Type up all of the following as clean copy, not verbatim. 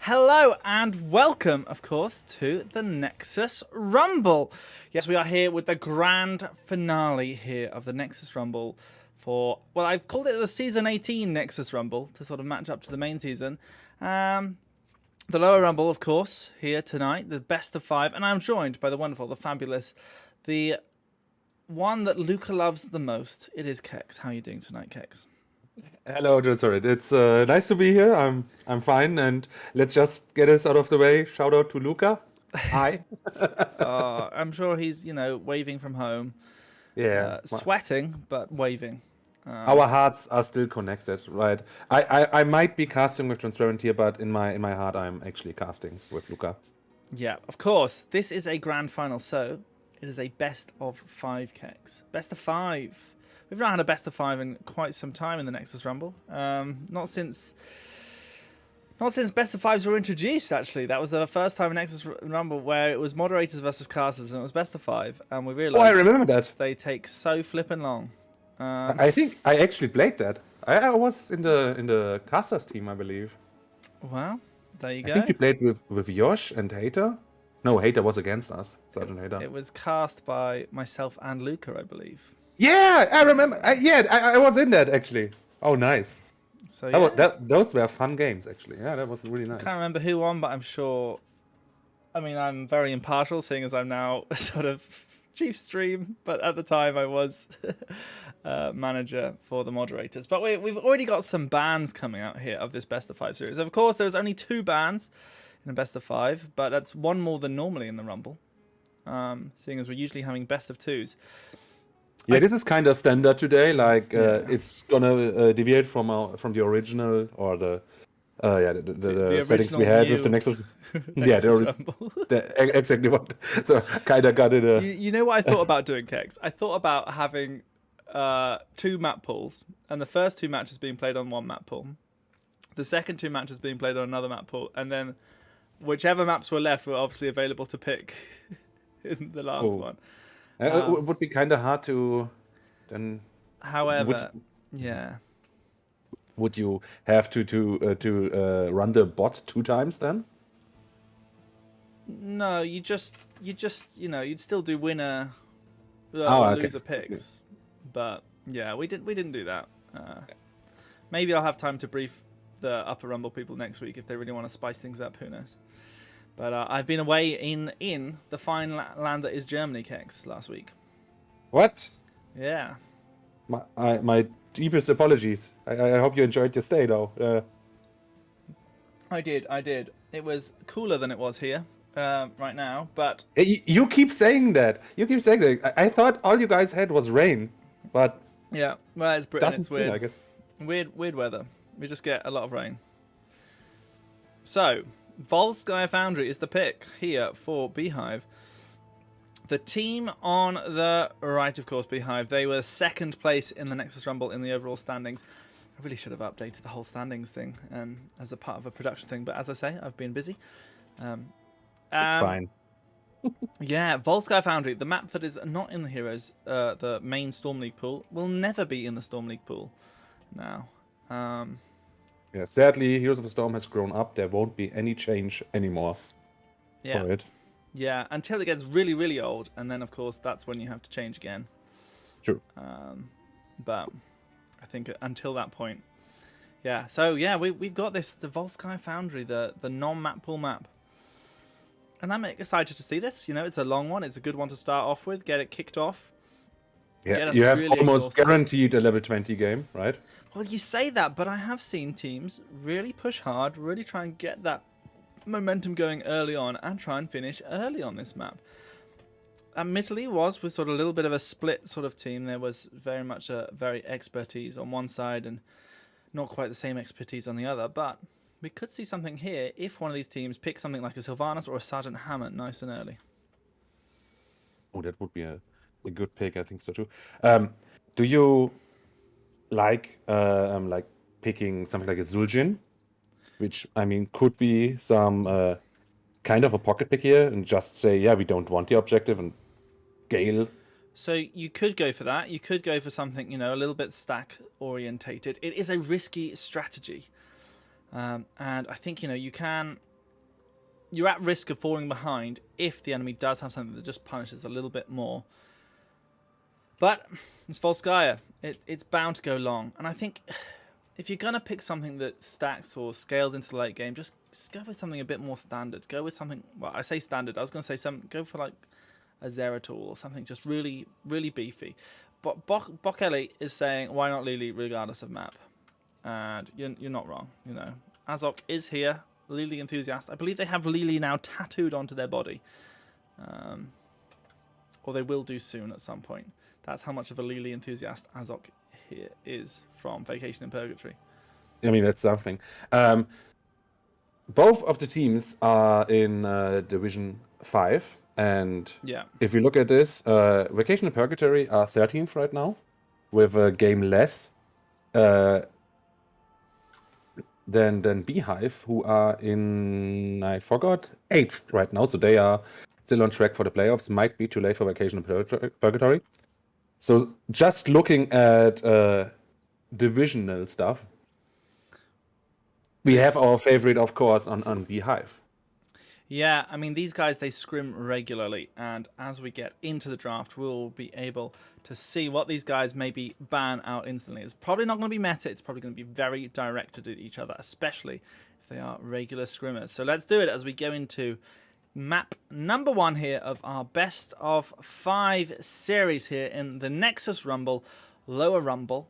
Hello and welcome, of course, to the Nexus Rumble. Yes, we are here with the grand finale here of the Nexus Rumble for, well, I've called it the Season 18 Nexus Rumble to sort of match up to the main season. The lower Rumble, of course, here tonight, the best of 5, and I'm joined by the wonderful, the fabulous, the one that Luca loves the most. It is Kex. How are you doing tonight, Kex? Hello, Sorry. It's nice to be here. I'm fine, and let's just get this out of the way. Shout out to Luca. Hi. I'm sure he's, waving from home, Yeah, sweating, but waving. our hearts are still connected, right? I might be casting with Transparent here, but in my heart, I'm actually casting with Luca. Yeah, of course. This is a grand final, so it is a best of 5 Kex. Best of 5. We've not had a best of 5 in quite some time in the Nexus Rumble. Not since best of 5s were introduced, actually. That was the first time in Nexus Rumble where it was moderators versus casters, and it was best of 5. And we realized I remember that. they take so flippin' long. I think I actually played that. I was in the casters team, I believe. Well, there you go. I think we played with Yosh and Hater. No, Hater was against us, Sergeant Hater. It was cast by myself and Luca, I believe. Yeah, I remember. I was in that actually. Oh, nice. So yeah. Those were fun games actually. Yeah, that was really nice. I can't remember who won, but I'm sure. I mean, I'm very impartial, seeing as I'm now sort of chief stream, but at the time I was manager for the moderators. But we've already got some bans coming out here of this best of 5 series. Of course, there's only 2 bans in a best of 5, but that's one more than normally in the Rumble, seeing as we're usually having best of 2s. Yeah, this is kind of standard today. Like it's gonna deviate from the original or the settings we had with the Nexus. Exactly what. So kind of got it. You know what I thought about doing, Kex? I thought about having 2 map pools, and the first 2 matches being played on one map pool, the second 2 matches being played on another map pool, and then whichever maps were left were obviously available to pick in the last one. It would be kind of hard to then. However, would you have to run the bot 2 times then? No, you'd still do winner loser picks, but yeah, we didn't do that. Maybe I'll have time to brief the Upper Rumble people next week if they really want to spice things up. Who knows? But I've been away in the fine land that is Germany, Kex, last week. What? Yeah. My deepest apologies. I hope you enjoyed your stay, though. I did. It was cooler than it was here right now, but... You keep saying that. I thought all you guys had was rain, but... Yeah, well, it's Britain. Doesn't it's weird. Like it. Weird weather. We just get a lot of rain. So... Volsky Foundry is the pick here for Beehive. The team on the right, of course, Beehive. They were 2nd place in the Nexus Rumble in the overall standings. I really should have updated the whole standings thing as a part of a production thing. But as I say, I've been busy. It's fine. Yeah, Volsky Foundry, the map that is not in the Heroes, the main Storm League pool, will never be in the Storm League pool now. Yeah, sadly, Heroes of the Storm has grown up. There won't be any change anymore for it. Yeah, until it gets really, really old, and then, of course, that's when you have to change again. True. But I think until that point, yeah. So, yeah, we've got the Volsky Foundry, the non-map pool map. And I'm excited to see this. You know, it's a long one. It's a good one to start off with. Get it kicked off. Yeah, you have really almost guaranteed a level 20 game, right? Well, you say that, but I have seen teams really push hard, really try and get that momentum going early on and try and finish early on this map. Admittedly, was with sort of a little bit of a split sort of team. There was very much a very expertise on one side and not quite the same expertise on the other, but we could see something here if one of these teams picks something like a Sylvanas or a Sergeant Hammond nice and early. Oh, that would be a good pick. I think so too. Do you like picking something like a Zul'jin, which I mean could be some kind of a pocket pick here, and just say, yeah, we don't want the objective, and Gale. So you could go for that. You could go for something, a little bit stack orientated. It is a risky strategy, and I think you can you're at risk of falling behind if the enemy does have something that just punishes a little bit more. But it's Volskaya. It's bound to go long. And I think if you're going to pick something that stacks or scales into the late game, just go with something a bit more standard. Go with something, well, I say standard. I was going to say go for like a Zeratul or something just really, really beefy. But Bokeli is saying, why not Lili regardless of map? And you're not wrong, you know. Azok is here, Lili enthusiast. I believe they have Lili now tattooed onto their body. Or they will do soon at some point. That's how much of a Lili enthusiast Azok here is from Vacation in Purgatory. I mean, that's something. Both of the teams are in Division 5. And yeah, if you look at this, Vacation in Purgatory are 13th right now, with a game less than Beehive, who are in, I forgot, 8th right now. So they are still on track for the playoffs. Might be too late for Vacation in Purgatory. So just looking at divisional stuff, we have our favorite, of course, on Beehive. Yeah, I mean, these guys, they scrim regularly, and as we get into the draft, we'll be able to see what these guys maybe ban out instantly. It's probably not going to be meta, it's probably going to be very directed at each other, especially if they are regular scrimmers. So let's do it as we go into map number 1 here of our best of 5 series here in the Nexus Rumble, Lower Rumble,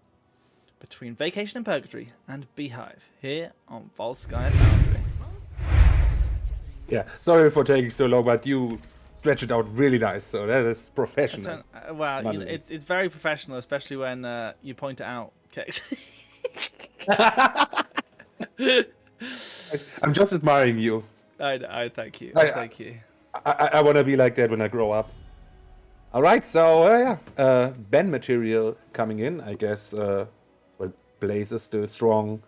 between Vacation in Purgatory and Beehive, here on Volskaya Foundry. Yeah, sorry for taking so long, but you stretch it out really nice, so that is professional. Well, you know, it's very professional, especially when you point it out, Kex. I'm just admiring you. I thank you. Thank you. I want to be like that when I grow up. All right, so Ben material coming in, I guess. Well, Blaze is still strong,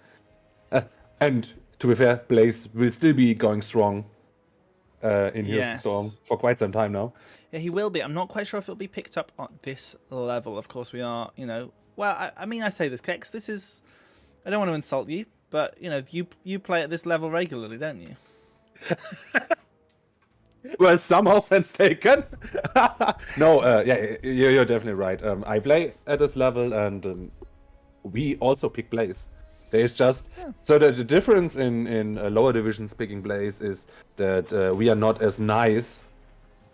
and to be fair, Blaze will still be going strong in Heroes of Storm for quite some time now. Yeah, he will be. I'm not quite sure if it'll be picked up at this level. Of course, we are, you know. Well, I mean, I say this, Kex. This is. I don't want to insult you, but you know, you play at this level regularly, don't you? Well, some offense taken. No, yeah, you're definitely right. I play at this level, and we also pick Blaze. There's just so the difference in lower divisions picking Blaze is that we are not as nice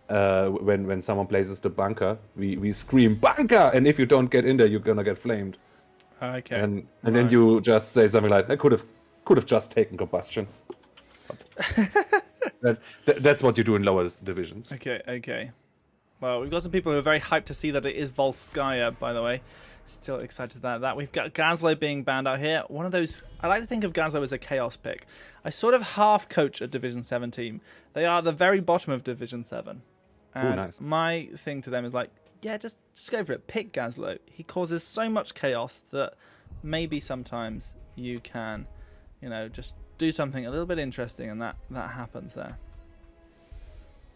when someone places the bunker. We scream bunker, and if you don't get in there, you're gonna get flamed. Okay. And then you just say something like, "I could have just taken combustion." That's what you do in lower divisions. Okay. Well, we've got some people who are very hyped to see that it is Volskaya, by the way. Still excited about that. We've got Gazlo being banned out here. One of those... I like to think of Gazlo as a chaos pick. I sort of half coach a Division 7 team. They are at the very bottom of Division 7. And nice. My thing to them is like, yeah, just go for it. Pick Gazlo. He causes so much chaos that maybe sometimes you can, you know, just do something a little bit interesting, and that happens there.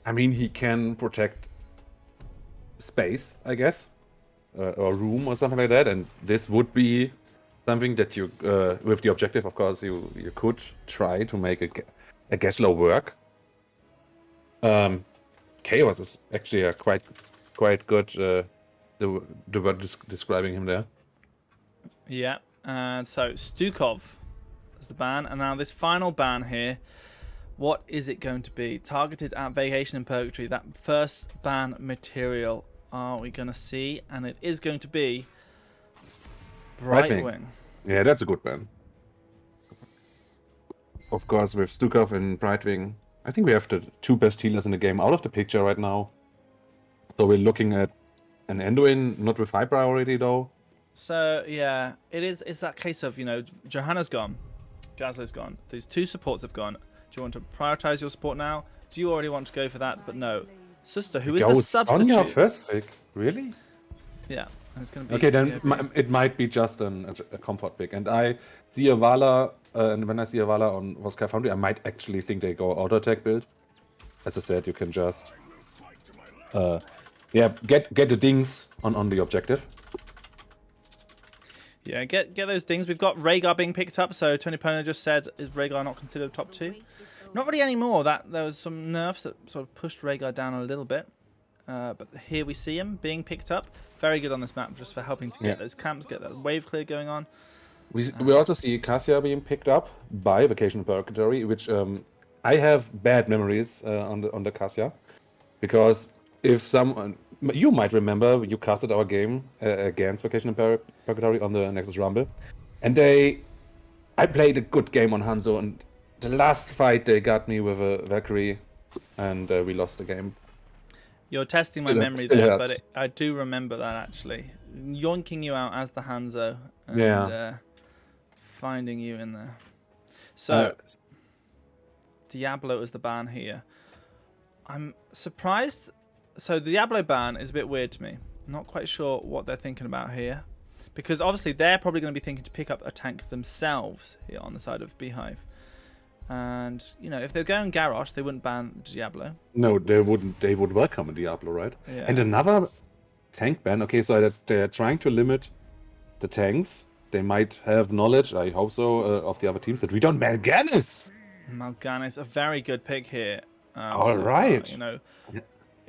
I mean, he can protect space, I guess. Or room or something like that, and this would be something that you, with the objective, of course, you could try to make a Gazlo work. Chaos is actually a quite good the word describing him there. Yeah, and so Stukov is the ban, and now this final ban here. What is it going to be? Targeted at Vacation in Purgatory. That first ban material. Are we going to see? And it is going to be Brightwing. Yeah, that's a good ban. Of course, with Stukov and Brightwing, I think we have the 2 best healers in the game out of the picture right now. So we're looking at an Enduin, not with high priority though. So yeah, it's that case of, you know, Johanna's gone, Gazlo's gone. These 2 supports have gone. Do you want to prioritize your support now? Do you already want to go for that? But no. Sister, who is the substitute? Sonya first pick? Really? Yeah, it's going to be... Okay, then it might be just a comfort pick. And I see a Vala, and when I see a Vala on Volskaya Foundry, I might actually think they go auto attack build. As I said, you can just get the dings on the objective. Yeah, get those things. We've got Rhaegar being picked up, so Tony Pona just said, is Rhaegar not considered top 2? Not really anymore. That there was some nerfs that sort of pushed Rhaegar down a little bit. But here we see him being picked up. Very good on this map, just for helping to get those camps, get that wave clear going on. We also see Cassia being picked up by Vacation Purgatory, which I have bad memories on the Cassia, because if someone you might remember, you casted our game against Vacation Purgatory on the Nexus Rumble, and I played a good game on Hanzo, and the last fight they got me with a Valkyrie, and we lost the game. You're testing my memory there, but I do remember that actually. Yoinking you out as the Hanzo and finding you in there. So, Diablo is the ban here. I'm surprised. So, the Diablo ban is a bit weird to me. I'm not quite sure what they're thinking about here. Because obviously they're probably going to be thinking to pick up a tank themselves here on the side of Beehive. And, you know, if they're going Garrosh, they wouldn't ban Diablo. No, they wouldn't. They would welcome a Diablo, right? Yeah. And another tank ban. Okay, so they're trying to limit the tanks. They might have knowledge, I hope so, of the other teams that we don't ban Mal'Ganis. Mal'Ganis, a very good pick here. All right. You know,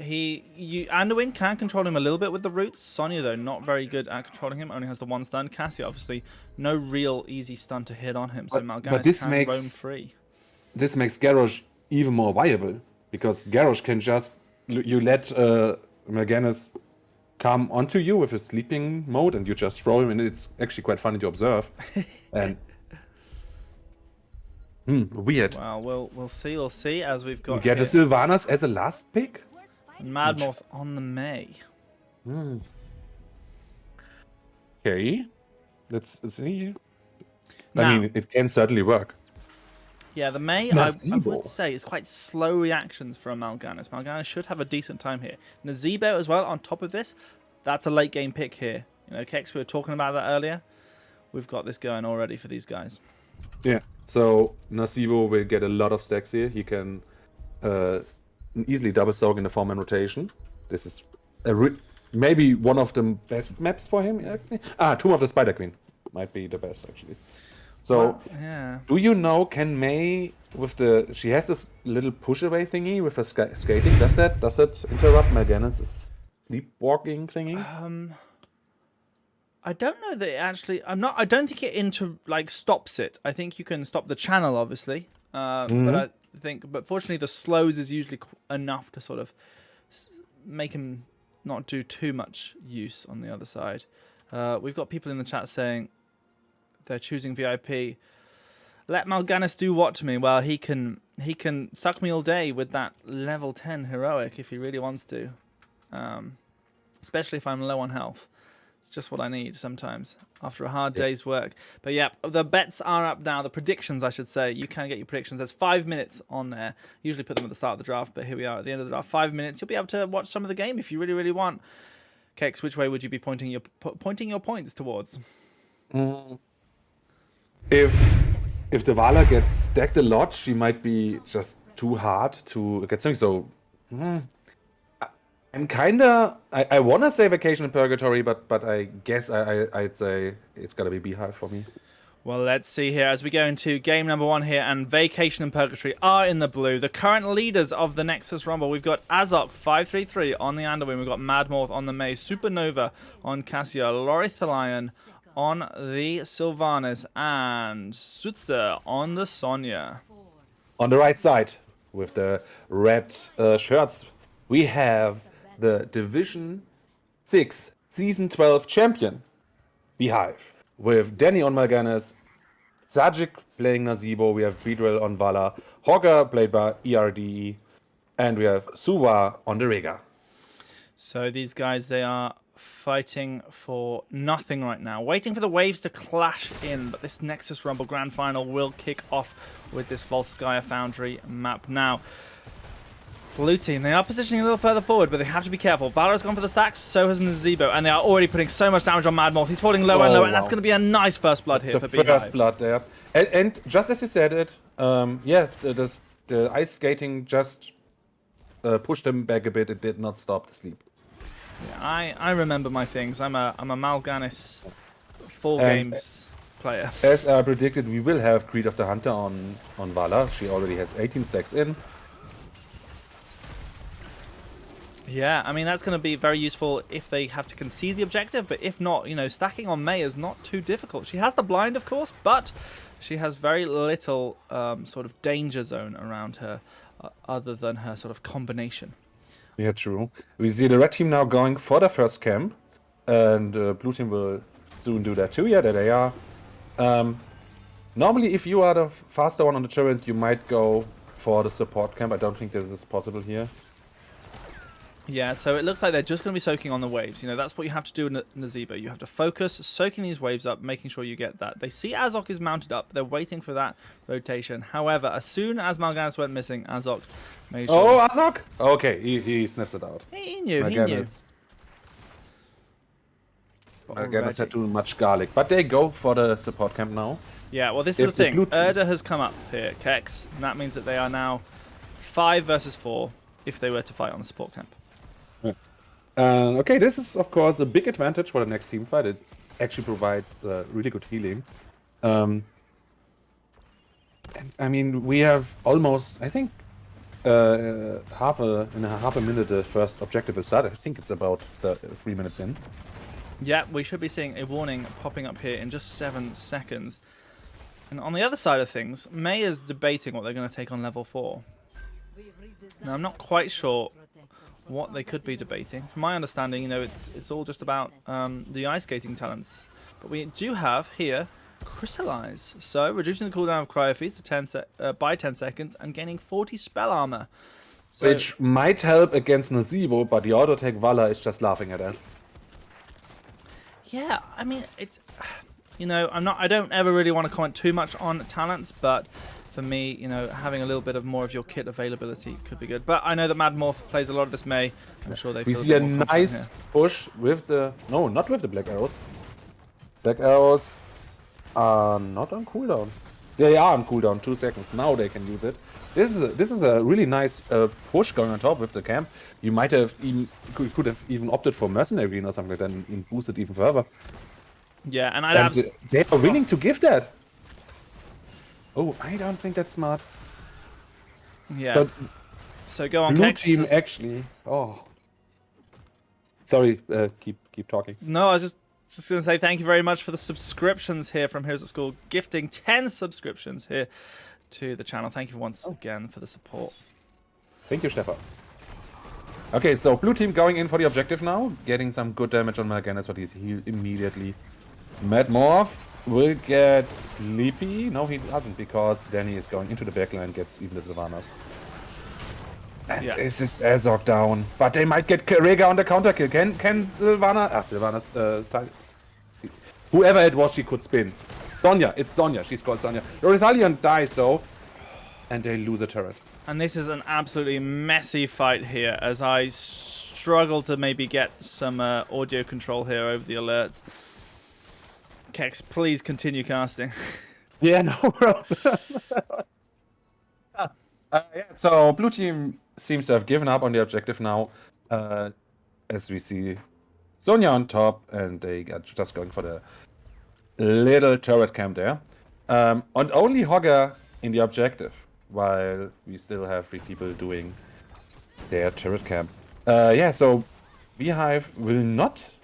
Anduin can control him a little bit with the roots. Sonya, though, not very good at controlling him. Only has the one stun. Cassia, obviously, no real easy stun to hit on him. So Mal'Ganis can roam free. This makes Garrosh even more viable, because Garrosh can just you let Mal'Ganis come onto you with his sleeping mode, and you just throw him, and it's actually quite funny to observe. And weird. Well, we'll see as we've got. We get a Sylvanas as a last pick. Mad Moth on the May. Okay, let's see. Now, I mean, it can certainly work. Yeah, the May, I would say, is quite slow reactions for a Mal'Ganis. Mal'Ganis should have a decent time here. Nazebo as well, on top of this, that's a late game pick here. You know, Kex, we were talking about that earlier. We've got this going already for these guys. Yeah, so Nazebo will get a lot of stacks here. He can easily double soak in the 4-man rotation. This is maybe one of the best maps for him. Tomb of the Spider Queen might be the best, actually. So, do you know, can May, she has this little push away thingy with her skating, does that interrupt Mal'Ganis' sleepwalking thingy? I don't know that it actually, I don't think it stops it. I think you can stop the channel, obviously, but fortunately the slows is usually enough to sort of make him not do too much use on the other side. We've got people in the chat saying, they're choosing V.I.P. Let Mal'Ganis do what to me? Well, he can suck me all day with that level 10 heroic if he really wants to. Especially if I'm low on health. It's just what I need sometimes after a hard day's work. But yeah, the bets are up now. The predictions, I should say. You can get your predictions. There's 5 minutes on there. Usually put them at the start of the draft, but here we are at the end of the draft. 5 minutes. You'll be able to watch some of the game if you really, really want. Kex, which way would you be pointing your points towards? If the Vala gets stacked a lot, she might be just too hard to get something. So I'm kinda I wanna say Vacation in Purgatory, but I guess I'd say it's gotta be Beehive for me. Well, let's see here as we go into game number 1 here, and Vacation and Purgatory are in the blue. The current leaders of the Nexus Rumble, we've got Azok 533 on the Anduin, we've got Mad Morth on the May, Supernova on Cassia, Lorithalion on the Sylvanas, and Sutzer on the Sonya. On the right side, with the red shirts, we have the Division 6 Season 12 champion, Beehive, with Danny on Mal'Ganis, Zajic playing Nazebo, we have Beedrill on Vala, Hogger played by ERDE, and we have Suwa on the Rhaegar. So these guys, they are fighting for nothing right now, waiting for the waves to clash in, but this Nexus Rumble Grand Final will kick off with this Volskaya Foundry map. Now, blue team, they are positioning a little further forward, but they have to be careful. Valor's gone for the stacks, so has Nazebo, and they are already putting so much damage on Mad Morth. He's falling lower and lower, and that's going to be a nice first blood here for Beehive. First blood there. And just as you said it, the ice skating just pushed him back a bit. It did not stop the sleep. Yeah, I remember my things. I'm a Mal'Ganis full games player. As I predicted, we will have Creed of the Hunter on Vala. She already has 18 stacks in. Yeah, I mean, that's going to be very useful if they have to concede the objective, but if not, you know, stacking on Mei is not too difficult. She has the blind, of course, but she has very little sort of danger zone around her other than her sort of combination. Yeah, true. We see the red team now going for the first camp, and blue team will soon do that too. Yeah, there they are. Normally, if you are the faster one on the turret, you might go for the support camp. I don't think this is possible here. Yeah, so it looks like they're just going to be soaking on the waves. You know, that's what you have to do in Nazeebo. You have to focus, soaking these waves up, making sure you get that. They see Azok is mounted up. They're waiting for that rotation. However, as soon as Mal'Ganis went missing, Azok made sure... Oh, Azok! Okay, he sniffs it out. He knew, Mal'Ganis had too much garlic. But they go for the support camp now. Yeah, well, this is the thing. Erda has come up here, Kex, and that means that they are now 5 versus 4 if they were to fight on the support camp. Okay, this is of course a big advantage for the next team fight. It actually provides really good healing. And, I mean, we have almost, I think, half a minute the first objective is started. I think it's about 3 minutes in. Yeah, we should be seeing a warning popping up here in just 7 seconds. And on the other side of things, Mei is debating what they're going to take on level 4. Now, I'm not quite sure what they could be debating. From my understanding, you know, it's all just about the ice skating talents. But we do have here Crystallize. So, reducing the cooldown of Cryo Feast to by 10 seconds and gaining 40 spell armor. So, which might help against Nazeebo, but the auto attack Vala is just laughing at that. yeah, I mean, it's... You know, I don't ever really want to comment too much on talents, but for me, you know, having a little bit of more of your kit availability could be good. But I know that Mad Morph plays a lot of this Mei. I'm sure they feel see a nice push with the... No, not with the Black Arrows. Black Arrows are not on cooldown. They are on cooldown, 2 seconds. Now they can use it. This is a really nice push going on top with the camp. You might have even... Could have even opted for Mercenary Green or something like that and boosted even further. Yeah, and I'd have... They are willing to give that. Oh, I don't think that's smart. Yes. So go on, Blue Kex. team actually... Oh. Sorry, keep talking. No, I was just going to say thank you very much for the subscriptions here from Heroes at School. Gifting 10 subscriptions here to the channel. Thank you once again for the support. Thank you, Stefan. Okay, so blue team going in for the objective now. Getting some good damage on Mal'Ganis, but he's healed immediately. Mad Morph will get sleepy. No, he doesn't, because Danny is going into the backline and gets even the Sylvanas. And this is Azog down. But they might get Rega on the counter kill. Can Sylvana... Sylvanas... whoever it was, she could spin. Sonya. It's Sonya. She's called Sonya. Rosalion dies, though. And they lose a turret. And this is an absolutely messy fight here, as I struggle to maybe get some audio control here over the alerts. Kex, please continue casting. Yeah, no problem. So blue team seems to have given up on the objective now, as we see Sonya on top, and they are just going for the little turret camp there. And only Hogger in the objective, while we still have 3 people doing their turret camp. Yeah, so Beehive will not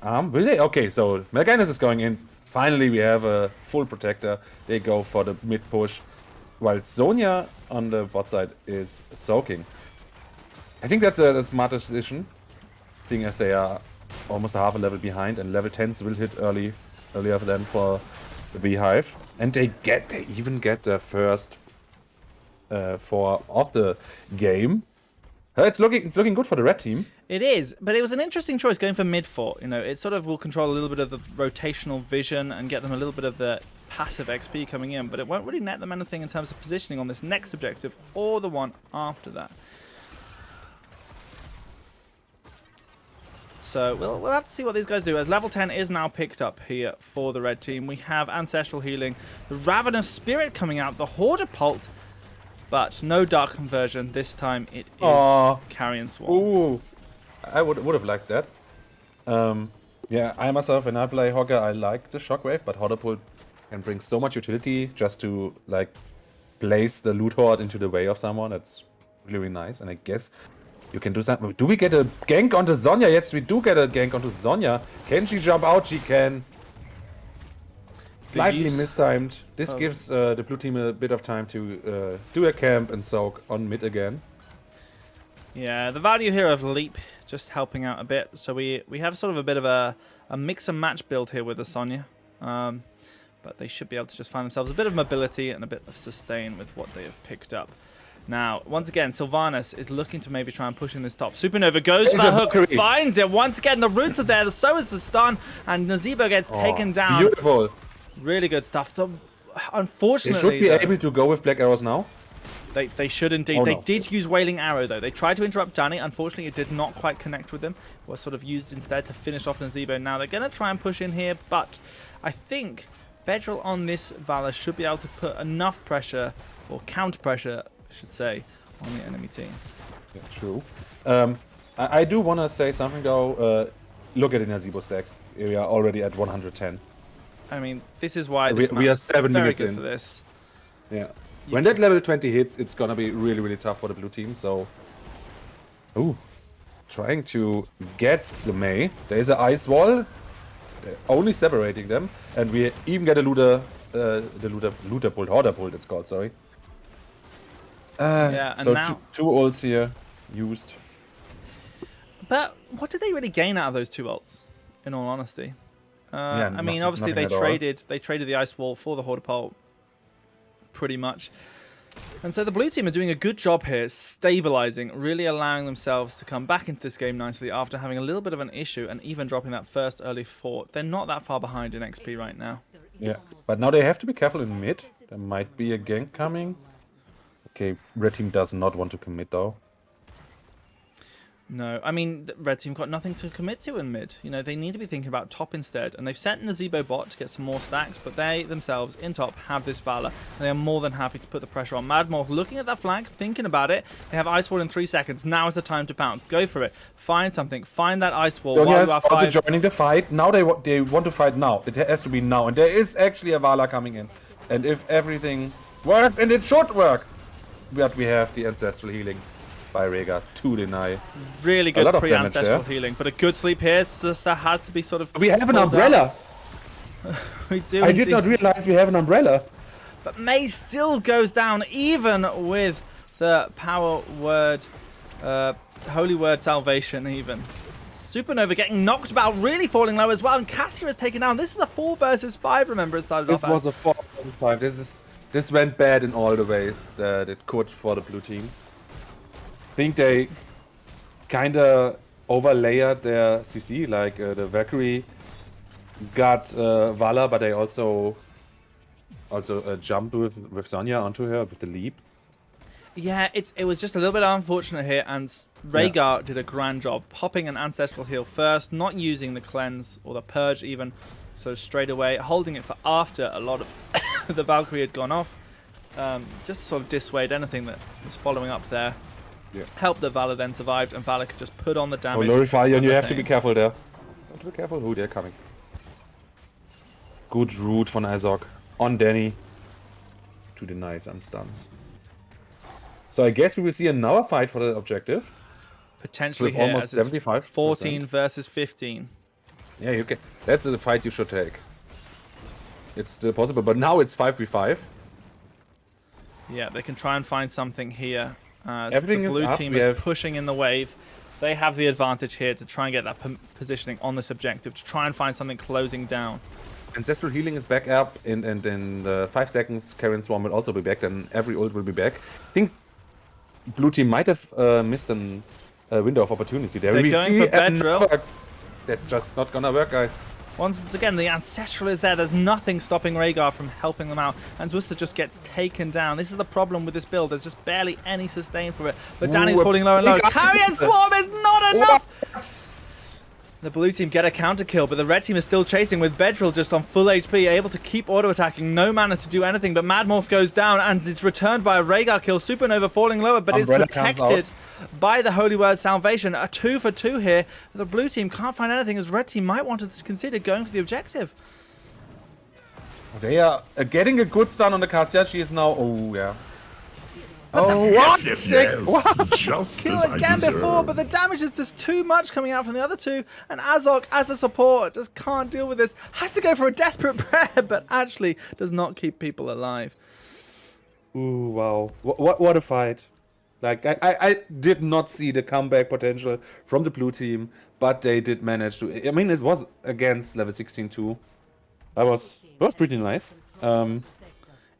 will they? Okay, so Mal'Ganis is going in. Finally, we have a full protector. They go for the mid push, while Sonya on the bot side is soaking. I think that's a smart decision, seeing as they are almost a half a level behind, and level 10s will hit earlier than for the Beehive, and they even get the first 4 of the game. It's looking good for the red team. It is, but it was an interesting choice going for mid-4. You know, it sort of will control a little bit of the rotational vision and get them a little bit of the passive XP coming in, but it won't really net them anything in terms of positioning on this next objective or the one after that. So we'll have to see what these guys do, as level 10 is now picked up here for the red team. We have Ancestral Healing, the Ravenous Spirit coming out, the Hortapult, but no Dark Conversion. This time it is Carrion Swarm. Ooh, I would have liked that. Yeah, I myself, when I play Hogger, I like the Shockwave, but Horderpool can bring so much utility just to, like, place the loot horde into the way of someone. That's really nice, and I guess you can do something. Do we get a gank onto Sonya? Yes, we do get a gank onto Sonya. Can she jump out? She can. Slightly mistimed. This gives the blue team a bit of time to do a camp and soak on mid again. Yeah, the value here of Leap just helping out a bit. So we have sort of a bit of a mix and match build here with the Sonya. But they should be able to just find themselves a bit of mobility and a bit of sustain with what they have picked up. Now, once again, Sylvanas is looking to maybe try and push in this top. Supernova goes for a hook, finds it. Once again, the roots are there, so is the stun, and Nazeebo gets taken down. Beautiful. Really good stuff. Unfortunately, they should be able to go with Black Arrows now. They should indeed. Oh, they no. did use Wailing Arrow, though. They tried to interrupt Danny. Unfortunately, it did not quite connect with him. It was sort of used instead to finish off Nazeebo. Now, they're going to try and push in here, but I think Bedril on this Valor should be able to put enough pressure, or counter pressure, I should say, on the enemy team. Yeah, true. I do want to say something, though. Look at the Nazeebo stacks. We are already at 110. I mean, this is why we are 7 very minutes good in. for this. Yeah. When that level 20 hits, it's gonna be really, really tough for the blue team, so... Ooh. Trying to get the Mei. There is an ice wall, only separating them, and we even get a looter pulled, Horder pulled it's called, sorry. Yeah, and so now... two ults here used. But what did they really gain out of those 2 ults, in all honesty? Yeah, I mean, obviously they traded the ice wall for the Horder pole, pretty much. And so the blue team are doing a good job here, stabilizing, really allowing themselves to come back into this game nicely after having a little bit of an issue and even dropping that first early fort. They're not that far behind in XP right now. Yeah, but now they have to be careful in mid. There might be a gank coming. Okay, red team does not want to commit though. No, I mean, the red team got nothing to commit to in mid. You know, they need to be thinking about top instead. And they've sent Nazeebo bot to get some more stacks, but they themselves, in top, have this Valor. And they are more than happy to put the pressure on. Madmorph looking at that flank, thinking about it. They have Ice Wall in 3 seconds. Now is the time to pounce. Go for it. Find something. Find that Ice Wall. Sonya is also joining the fight. Now they want to fight now. It has to be now. And there is actually a Vala coming in. And if everything works, and it should work, but we have the Ancestral Healing by Rhaegar to deny. Really good pre-ancestral healing, but a good sleep here. Sister has to be sort of... We have an umbrella! We do. I did not realize we have an umbrella. But Mei still goes down, even with the power word, holy word salvation even. Supernova getting knocked about, really falling low as well, and Cassia is taken down. This is a 4 versus 5, remember, it started off This was a 4 versus 5. This went bad in all the ways that it could for the blue team. I think they kind of overlayered their CC, like the Valkyrie got Vala, but they also jumped with Sonya onto her with the leap. Yeah, it was just a little bit unfortunate here, and Rhaegar did a grand job, popping an Ancestral Heal first, not using the Cleanse or the Purge even, so straight away, holding it for after a lot of the Valkyrie had gone off, just to sort of dissuade anything that was following up there. Yeah. Helped the Valor then survived, and Valor could just put on the damage. Oh, Lorify, and you have to be careful there. Have to be careful who they're coming. Good route von Izok on Danny to deny some stuns. So I guess we will see another fight for the objective. Potentially with here, almost as it's 75%. 14 versus 15. Yeah, you can. That's the fight you should take. It's still possible, but now it's 5v5. Yeah, they can try and find something here. Everything the blue is team is pushing in the wave. They have the advantage here to try and get that positioning on this objective, to try and find something closing down. Ancestral Healing is back up, and in 5 seconds, Karen Swarm will also be back, then every ult will be back. I think blue team might have missed a window of opportunity there. They're going for Bedril. That's just not gonna work, guys. Once again, the Ancestral is there. There's nothing stopping Rhaegar from helping them out. And Zwister just gets taken down. This is the problem with this build. There's just barely any sustain for it. But Danny's falling low and low. Carrion Swarm is not enough! The blue team get a counter kill, but the red team is still chasing with Bedrill just on full HP, able to keep auto-attacking, no mana to do anything, but Mad Morph goes down and is returned by a Rhaegar kill. Supernova falling lower, but is protected by the Holy Word Salvation. A 2 for 2 here. The blue team can't find anything as red team might want to consider going for the objective. They are getting a good stun on the Cassia. She is now... Oh, yeah. Oh, what? yes. Just Kill as I again deserve. before, but the damage is just too much coming out from the other two. And Azok, as a support, just can't deal with this. Has to go for a desperate prayer, but actually does not keep people alive. Ooh, wow. What a fight. Like, I did not see the comeback potential from the blue team, but they did manage to... I mean, it was against level 16 too. That was pretty nice. It was...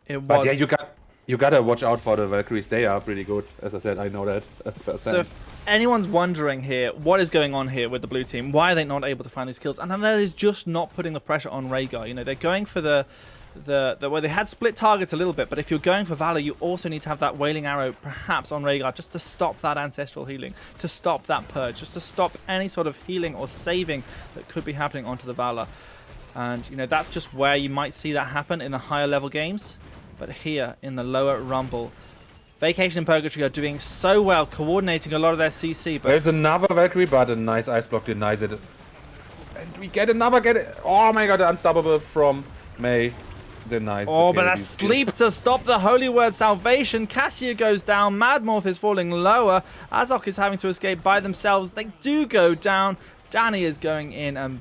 But yeah, you gotta watch out for the Valkyries. They are pretty good, as I said. I know that. So if anyone's wondering here, what is going on here with the blue team? Why are they not able to find these kills? And then that is just not putting the pressure on Rhaegar. You know, they're going for the well, they had split targets a little bit, but if you're going for Valor, you also need to have that Wailing Arrow perhaps on Rhaegar just to stop that ancestral healing, to stop that purge, just to stop any sort of healing or saving that could be happening onto the Valor. And, you know, that's just where you might see that happen in the higher level games. But here in the lower Rumble, Vacation and Purgatory are doing so well, coordinating a lot of their CC. But there's another Valkyrie, but a nice Ice Block denies it. And we get another, oh my god, the Unstoppable from May denies. Oh, but that sleep to stop the Holy Word Salvation. Cassia goes down, Mad Morph is falling lower. Azok is having to escape by themselves. They do go down. Danny is going in, and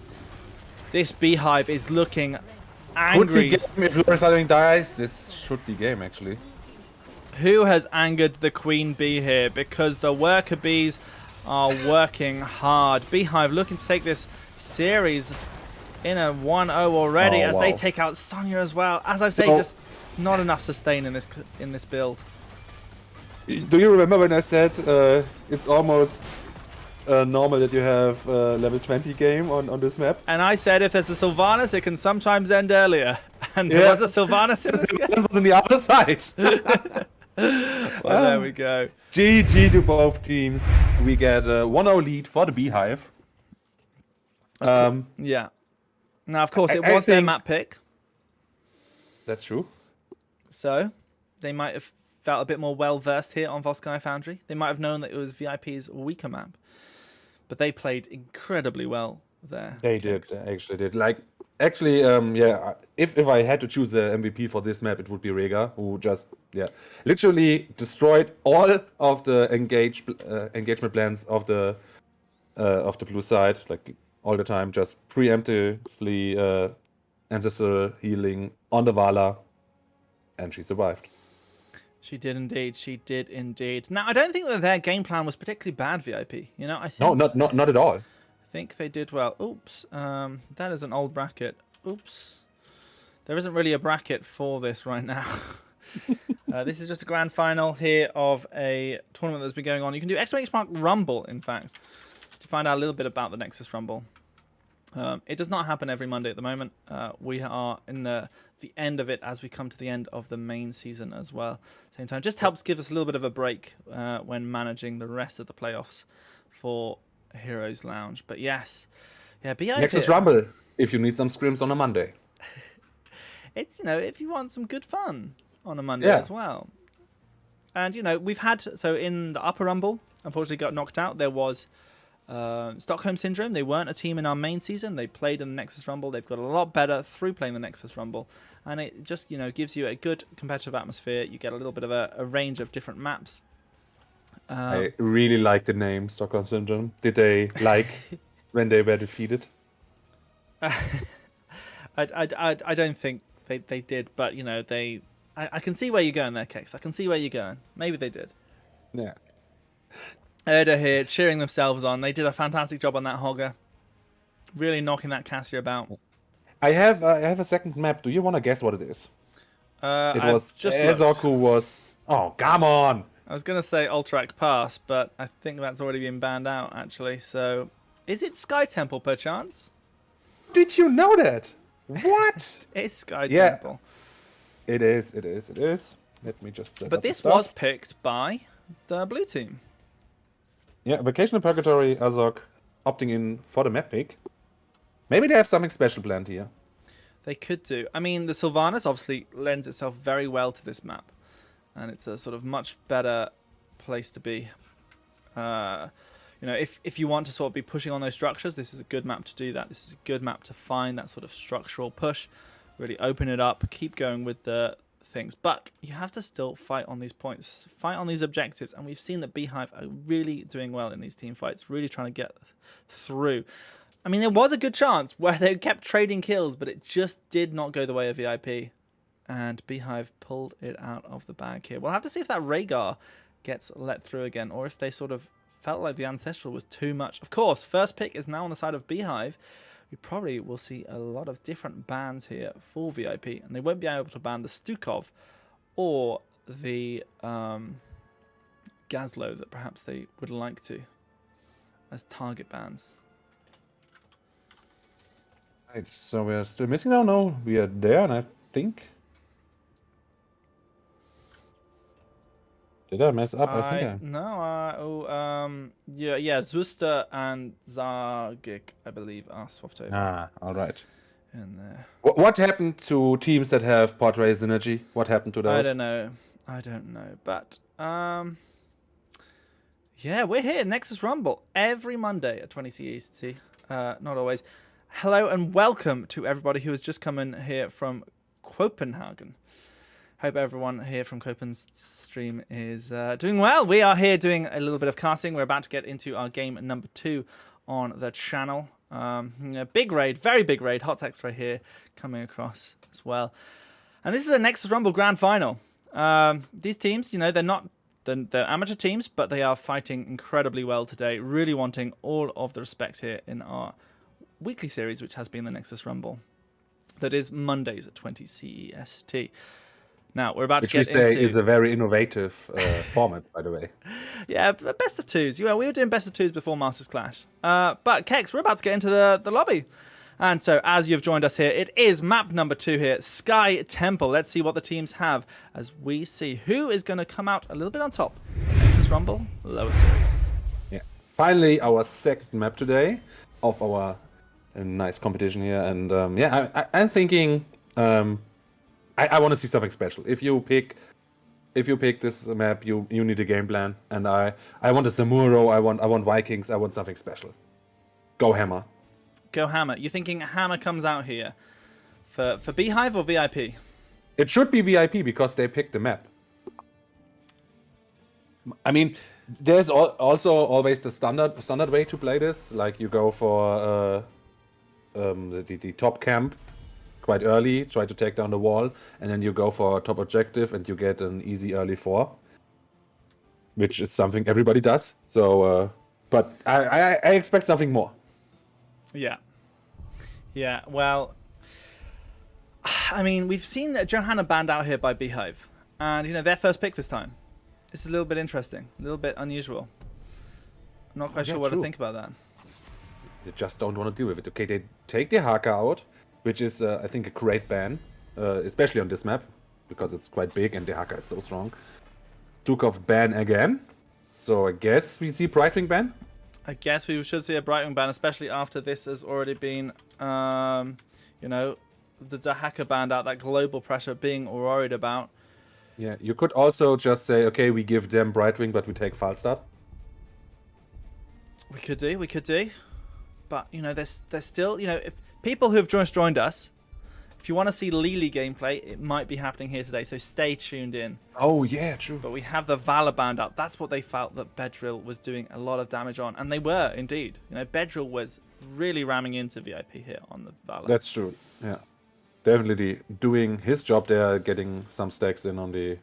this Beehive is looking angry. If Lord dies, this should be game, actually. Who has angered the Queen Bee here? Because the worker bees are working hard. Beehive looking to take this series in a 1-0 already, as they take out Sonya as well. As I say, just not enough sustain in this build. Do you remember when I said it's almost normal that you have a level 20 game on this map? And I said if there's a Sylvanas, it can sometimes end earlier. And there was a Sylvanas in this game. This was on the other side. Well, there we go. GG to both teams. We get a 1-0 lead for the Beehive. Yeah. Now, of course, it was their map pick. That's true. So, they might have felt a bit more well-versed here on Volsky Foundry. They might have known that it was V.I.P's weaker map. But they played incredibly well there. They did. They actually did. Like, actually, yeah, if I had to choose the MVP for this map, it would be Rhaegar, who just, literally destroyed all of the engagement plans of the blue side, like all the time, just preemptively ancestral healing on the Vala, and she survived. She did indeed. She did indeed. Now, I don't think that their game plan was particularly bad, VIP. You know, I think... No, not at all. I think they did well. Oops. That is an old bracket. Oops. There isn't really a bracket for this right now. This is just a grand final here of a tournament that's been going on. You can do !Rumble, Rumble, in fact, to find out a little bit about the Nexus Rumble. It does not happen every Monday at the moment. We are in the end of it as we come to the end of the main season as well. Same time, just helps give us a little bit of a break when managing the rest of the playoffs for Heroes Lounge. But yes, yeah, Nexus Rumble, if you need some scrims on a Monday. It's, you know, if you want some good fun on a Monday as well. And, you know, we've had, so in the upper Rumble, unfortunately got knocked out. There was Stockholm Syndrome. They weren't a team in our main season. They played in the Nexus Rumble. They've got a lot better through playing the Nexus Rumble. And it just, you know, gives you a good competitive atmosphere. You get a little bit of a range of different maps. I really like the name Stockholm Syndrome. Did they like when they were defeated? I don't think they did, but, you know, I can see where you're going there, Kex. I can see where you're going. Maybe they did. Yeah. Erda here cheering themselves on. They did a fantastic job on that Hogger. Really knocking that Cassia about. I have a second map. Do you want to guess what it is? It was just Ezoku was... Oh, come on! I was going to say Ultrac Pass, but I think that's already been banned out, actually. So, is it Sky Temple, perchance? Did you know that? What? It's Sky Temple. It is. Let me just set But up this was picked by the blue team. Yeah, Vacation in Purgatory, Azok, opting in for the map pick. Maybe they have something special planned here. They could do. I mean, the Sylvanas obviously lends itself very well to this map, and it's a sort of much better place to be. You know, if you want to sort of be pushing on those structures, this is a good map to do that. This is a good map to find that sort of structural push, really open it up, keep going with the things. But you have to still fight on these points, fight on these objectives, and we've seen that Beehive are really doing well in these team fights, really trying to get through. I mean, there was a good chance where they kept trading kills, but it just did not go the way of V.I.P. And Beehive pulled it out of the bag here. We'll have to see if that Rhaegar gets let through again, or if they sort of felt like the Ancestral was too much. Of course, first pick is now on the side of Beehive. We probably will see a lot of different bans here for V.I.P. And they won't be able to ban the Stukov or the Gazlo that perhaps they would like to as target bans. Right, so we're still missing now. No, we are there, and I think. Did I mess up? I think I. No, yeah, Zuster and Zargik, I believe, are swapped over Ah, all right. in there. What happened to teams that have portrait synergy? What happened to those? I don't know, but yeah, we're here, Nexus Rumble, every Monday at 20 CEST. Not always. Hello and welcome to everybody who has just come in here from Copenhagen. Hope everyone here from Copen's stream is doing well. We are here doing a little bit of casting. We're about to get into our game number 2 on the channel. Big raid, very big raid. Hot text right here coming across as well. And this is a Nexus Rumble Grand Final. These teams, you know, they're amateur teams, but they are fighting incredibly well today. Really wanting all of the respect here in our weekly series, which has been the Nexus Rumble. That is Mondays at 20 CEST. Now, we're about to get into... Which we say is a very innovative format, by the way. Yeah, best of twos. Yeah, we were doing best of twos before Masters Clash. But, Kex, we're about to get into the lobby. And so, as you've joined us here, it is map number 2 here, Sky Temple. Let's see what the teams have as we see who is going to come out a little bit on top. Nexus Rumble, lower series. Yeah. Finally, our second map today of our nice competition here. And, yeah, I'm thinking... I want to see something special. If you pick this map, you need a game plan, and I want a Samuro, I want Vikings, I want something special. Go Hammer. Go Hammer. You're thinking Hammer comes out here for Beehive or VIP? It should be VIP because they picked the map. I mean, there's also always the standard way to play this. Like you go for the top camp quite early, try to take down the wall, and then you go for a top objective and you get an easy early 4, which is something everybody does. So, but I expect something more. Yeah. Well, I mean, we've seen that Johanna banned out here by Beehive, and you know their first pick this time. It's a little bit interesting, a little bit unusual. I'm not quite sure what to think about that. You just don't want to deal with it. Okay, they take the Haka out, which is, I think, a great ban, especially on this map, because it's quite big and the Haka is so strong. Stukov ban again, so I guess we see Brightwing ban? I guess we should see a Brightwing ban, especially after this has already been, you know, the Dahaka banned out, that global pressure being worried about. Yeah, you could also just say, okay, we give them Brightwing, but we take Falstad. We could do. But, you know, there's still, you know, if people who have just joined us, if you want to see Lili gameplay, it might be happening here today, so stay tuned in. Oh, yeah, true. But we have the Valor band up. That's what they felt that Bedrill was doing a lot of damage on, and they were, indeed. You know, Bedrill was really ramming into VIP here on the Valor. That's true, yeah. Definitely doing his job there, getting some stacks in on the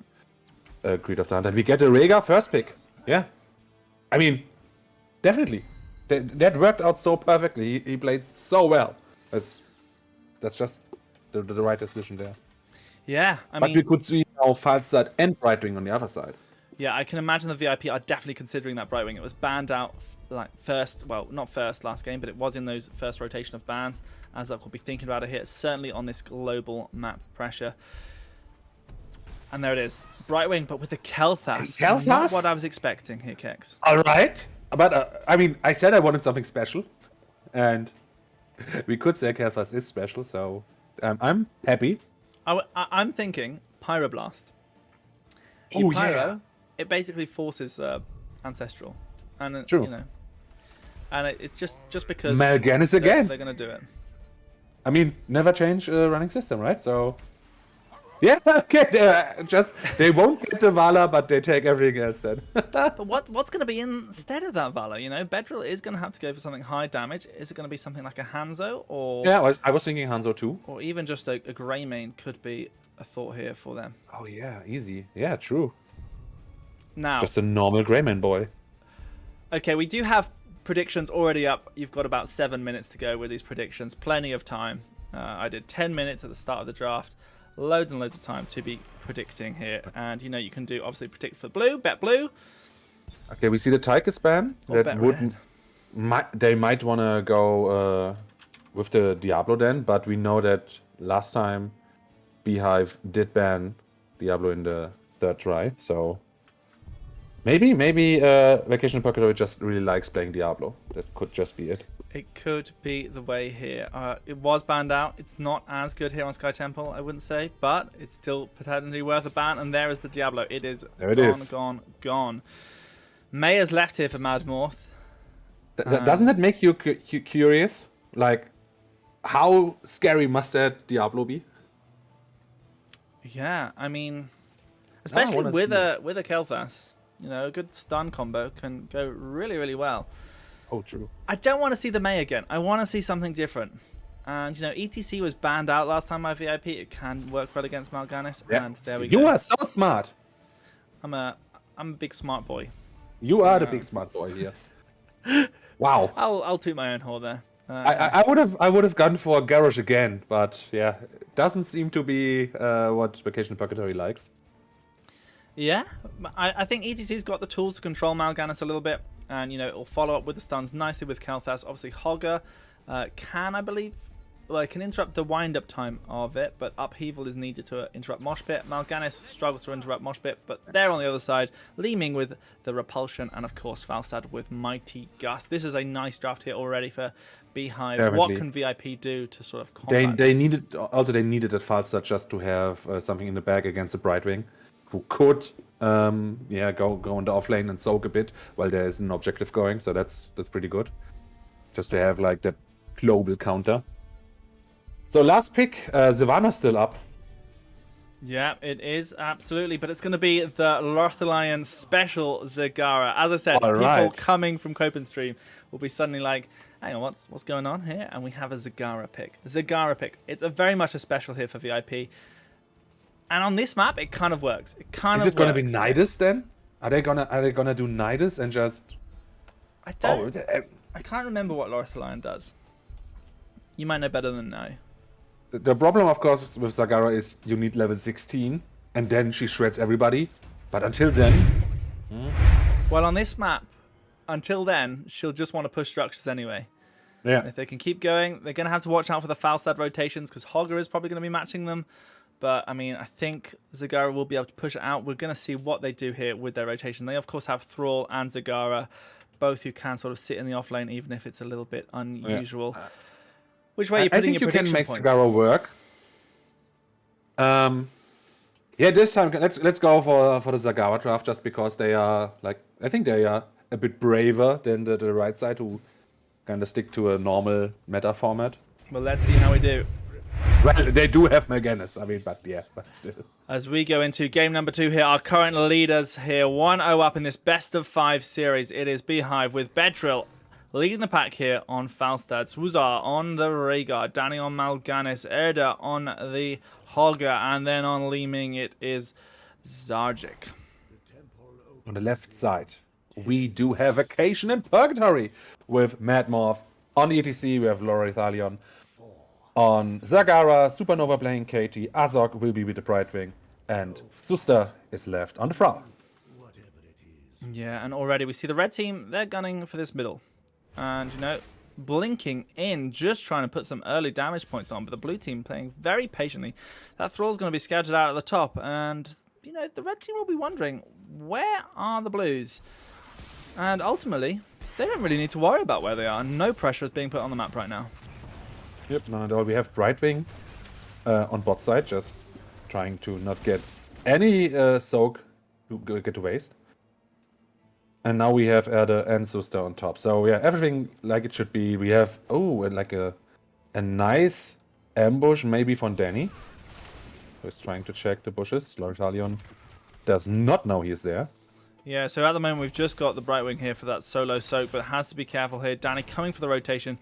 Creed of the Hunter. And we get a Rhaegar first pick, yeah. I mean, definitely. That worked out so perfectly. He played so well. That's just the right decision there. Yeah, I but mean, we could see now Falstad and Brightwing on the other side. Yeah, I can imagine the VIP are definitely considering that Brightwing. It was banned out like first, well, not first last game, but it was in those first rotation of bans. As I could be thinking about it here, certainly on this global map pressure. And there it is, Brightwing, but with the Kel'Thas. Kel'Thas? Not what I was expecting here, Kex. All right. But I mean, I said I wanted something special, and we could say Kel'Thas is special, so I'm happy. I'm thinking Pyroblast. Oh Pyro, it basically forces Ancestral. And, True. you know, and it's just because Mal'Ganis again. they're going to do it. I mean, never change a running system, right? So, yeah, okay. They won't get the Vala, but they take everything else then. But what's going to be instead of that Vala? You know, Bedrill is going to have to go for something high damage. Is it going to be something like a Hanzo or Yeah, I was thinking Hanzo too. or even just a Greymane could be a thought here for them. Oh yeah, easy. Yeah, true. Now, Just a normal Greymane boy. okay, we do have predictions already up. You've got about 7 minutes to go with these predictions. Plenty of time. I did 10 minutes at the start of the draft. Loads and loads of time to be predicting here. And, you know, you can do, obviously, predict for blue, bet blue. Okay, we see the Tychus ban. Or That bet wouldn't. They might want to go with the Diablo then, but we know that last time Beehive did ban Diablo in the third try, so maybe Vacation Purgatory just really likes playing Diablo. That could just be it. It could be the way here. It was banned out. It's not as good here on Sky Temple, I wouldn't say, but it's still potentially worth a ban. And there is the Diablo. It is There it gone, is. gone. Maya's left here for Mad Morth. Doesn't that make you curious? Like, how scary must that Diablo be? Yeah, I mean, especially wanna with see a Kel'Thas, you know, a good stun combo can go really, really well. Oh, true. I don't want to see the May again. I want to see something different. And, you know, ETC was banned out last time by VIP. It can work well against Mal'Ganis. Yeah. And there we go. You are so smart. I'm a big smart boy. You are the big smart boy here. Wow. I'll toot my own horn there. I would have gone for Garrosh again, but yeah, it doesn't seem to be what Vacation Purgatory likes. Yeah, I think ETC's got the tools to control Mal'Ganis a little bit, and you know it'll follow up with the stuns nicely with Kel'Thas. Obviously, Hogger can, I believe, well, it can interrupt the wind-up time of it, but Upheaval is needed to interrupt Mosh Pit. Mal'Ganis struggles to interrupt Mosh Pit, but they're on the other side, Leeming with the Repulsion, and of course Falstad with Mighty Gust. This is a nice draft here already for Beehive. Definitely. What can VIP do to sort of combat They this? needed at Falstad just to have something in the bag against the Brightwing, who could go in the off lane and soak a bit while there is an objective going. So that's pretty good, just to have like that global counter. So last pick, Sylvana's still up. Yeah, it is, absolutely. But it's going to be the Lorthalion special Zagara. As I said, All people right. coming from Copenstream will be suddenly like, hang on, what's going on here? And we have a Zagara pick. It's very much a special here for VIP. And on this map, it kind of works. Is it gonna be Nidus then? Are they gonna do Nidus and just? I can't remember what Lorthalion does. You might know better than I. The problem, of course, with Zagara is you need level 16, and then she shreds everybody. But until then, Well, on this map, until then, she'll just want to push structures anyway. yeah, If they can keep going, they're going to have to watch out for the Falstad rotations because Hogger is probably going to be matching them. But, I mean, I think Zagara will be able to push it out. We're going to see what they do here with their rotation. They, of course, have Thrall and Zagara, both who can sort of sit in the off lane, even if it's a little bit unusual. Which way are you I putting think your you can prediction make points? Zagara work. Yeah, this time let's go for the Zagara draft just because they are I think they are a bit braver than the right side who kind of stick to a normal meta format. Well, let's see how we do. Well, they do have Mal'Ganis, I mean, but still. As we go into game number 2 here, our current leaders here, 1-0 up in this best of 5 series. It is Beehive with Bedrill leading the pack here on Falstad, Swuzar on the Rhaegar, Danny on Mal'Ganis, Erda on the Hogger, and then on Leeming it is Zargic. On the left side, we do have Vacation in Purgatory with Mad Morph. On the ETC, we have Lorthalion. On Zagara, Supernova playing Katie, Azog will be with the Brightwing, and Suster is left on the Frau. Yeah, and already we see the red team, they're gunning for this middle. And, you know, blinking in, just trying to put some early damage points on, but the blue team playing very patiently. That Thrall's going to be scouted out at the top, and, you know, the red team will be wondering, where are the blues? And ultimately, They don't really need to worry about where they are. No pressure is being put on the map right now. Yep, not at all. We have Brightwing on bot side, just trying to not get any soak to get to waste. And now we have Erde and Suster on top. So yeah, everything like it should be. We have and like a nice ambush maybe from Danny. Who's trying to check the bushes. Loritalion does not know he's there. Yeah, so at the moment we've just got the Brightwing here for that solo soak, but has to be careful here. Danny coming for the rotation,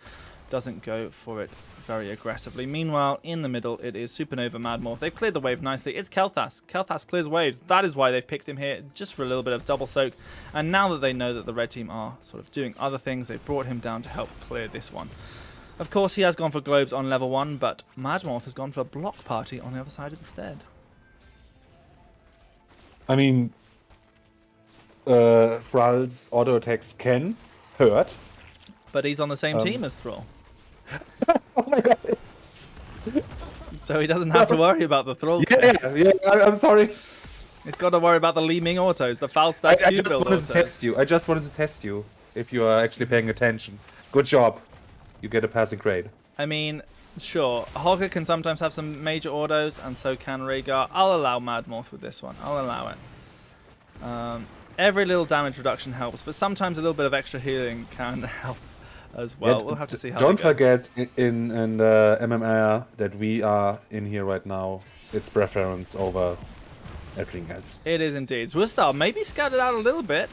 doesn't go for it very aggressively. Meanwhile, in the middle, it is Supernova Madmorph. They've cleared the wave nicely. It's Kel'Thas. Kel'Thas clears waves. That is why they've picked him here, just for a little bit of double soak. And now that they know that the red team are sort of doing other things, they've brought him down to help clear this one. Of course, he has gone for globes on level 1, but Madmorph has gone for block party on the other side instead. I mean, Thrall's auto attacks can hurt. But he's on the same team as Thrall. Oh my god. So he doesn't have to worry about the Thrall. Yeah, I'm sorry. He's got to worry about the Li Ming autos, the Falstad I Q just build wanted autos. to test you. I just wanted to test you if you are actually paying attention. Good job. You get a passing grade. I mean, sure, Holger can sometimes have some major autos, and so can Rhaegar. I'll allow Madmorph with this one. I'll allow it. Every little damage reduction helps, but sometimes a little bit of extra healing can help as well. We'll have to see how Don't they go. forget in MMR that we are in here right now. It's preference over everything else. It is indeed. Zwistar maybe scattered out a little bit,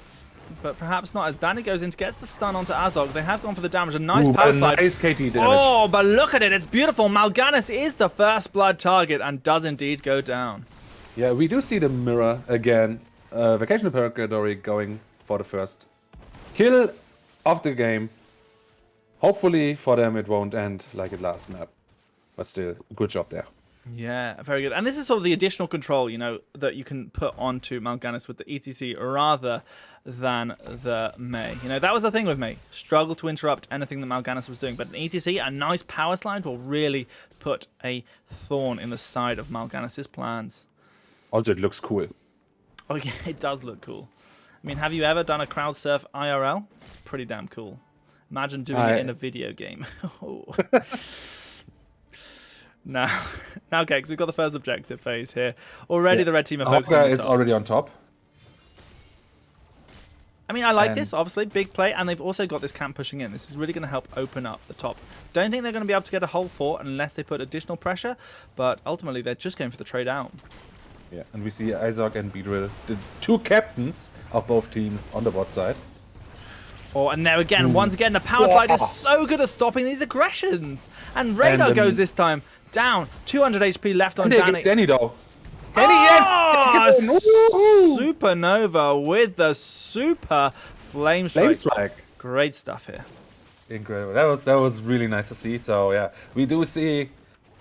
but perhaps not. As Danny goes in, gets the stun onto Azog. They have gone for the damage. A nice power slide. Nice KT damage. Oh, but look at it. It's beautiful. Mal'Ganis is the first blood target and does indeed go down. Yeah, we do see the mirror again. Vacation Purgatory going for the first kill of the game. Hopefully for them it won't end like it last map. But still, good job there. Yeah, very good. And this is sort of the additional control, you know, that you can put onto Mal'Ganis with the ETC rather than the Mei. You know, that was the thing with Mei. Struggled to interrupt anything that Mal'Ganis was doing. But an ETC, a nice power slide, will really put a thorn in the side of Mal'Ganis' plans. Also, it looks cool. Oh yeah, it does look cool. I mean, have you ever done a crowd surf IRL? It's pretty damn cool. Imagine doing it in a video game. Oh. Now, Gex, we've got the first objective phase here. Already the red team are focusing on is top. already on top. I mean, I like this, obviously. Big play, and they've also got this camp pushing in. This is really going to help open up the top. Don't think they're going to be able to get a whole fort unless they put additional pressure, but ultimately they're just going for the trade out. Yeah, and we see Isaac and Beedrill, the two captains of both teams on the bot side. Oh, and there again, once again, the power slide is so good at stopping these aggressions. And Rhaegar goes this time down. 200 HP left on Danny. Danny though. Danny, yes! Supernova with the super flame strike. Great stuff here. Incredible. That was really nice to see. So yeah, we do see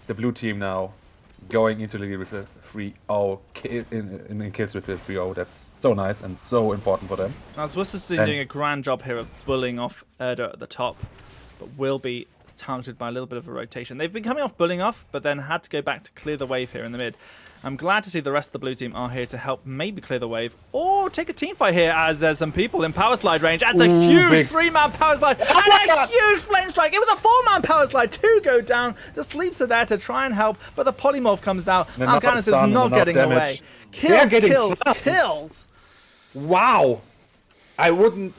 the blue team now going into the lead with a 3-0 in kills with the 3-0. That's so nice and so important for them. Now Zwistar's doing a grand job here of bullying off Erda at the top, but will be targeted by a little bit of a rotation. They've been coming off bullying off, but then had to go back to clear the wave here in the mid. I'm glad to see the rest of the blue team are here to help maybe clear the wave or take a team fight here, as there's some people in power slide range. That's a huge 3-man power slide and a huge flame strike. It was a 4-man power slide. 2 go down. The sleeps are there to try and help, but the polymorph comes out. Mal'Ganis is not getting away. Kills. Wow. I wouldn't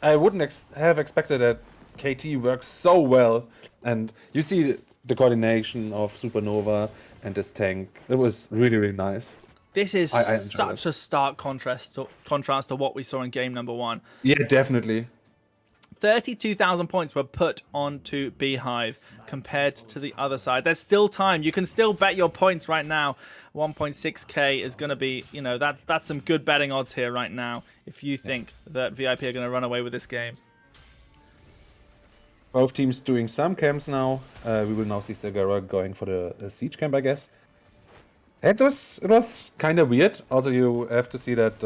have expected that KT works so well, and you see the coordination of Supernova and this tank. It was really, really nice. This is such a stark contrast to what we saw in game number 1. Yeah, definitely. 32,000 points were put onto Beehive compared to the other side. There's still time. You can still bet your points right now. 1.6k is going to be, you know, that's some good betting odds here right now if you think that V.I.P are going to run away with this game. Both teams doing some camps now. We will now see Segura going for the siege camp, I guess. It was kind of weird. Also, you have to see that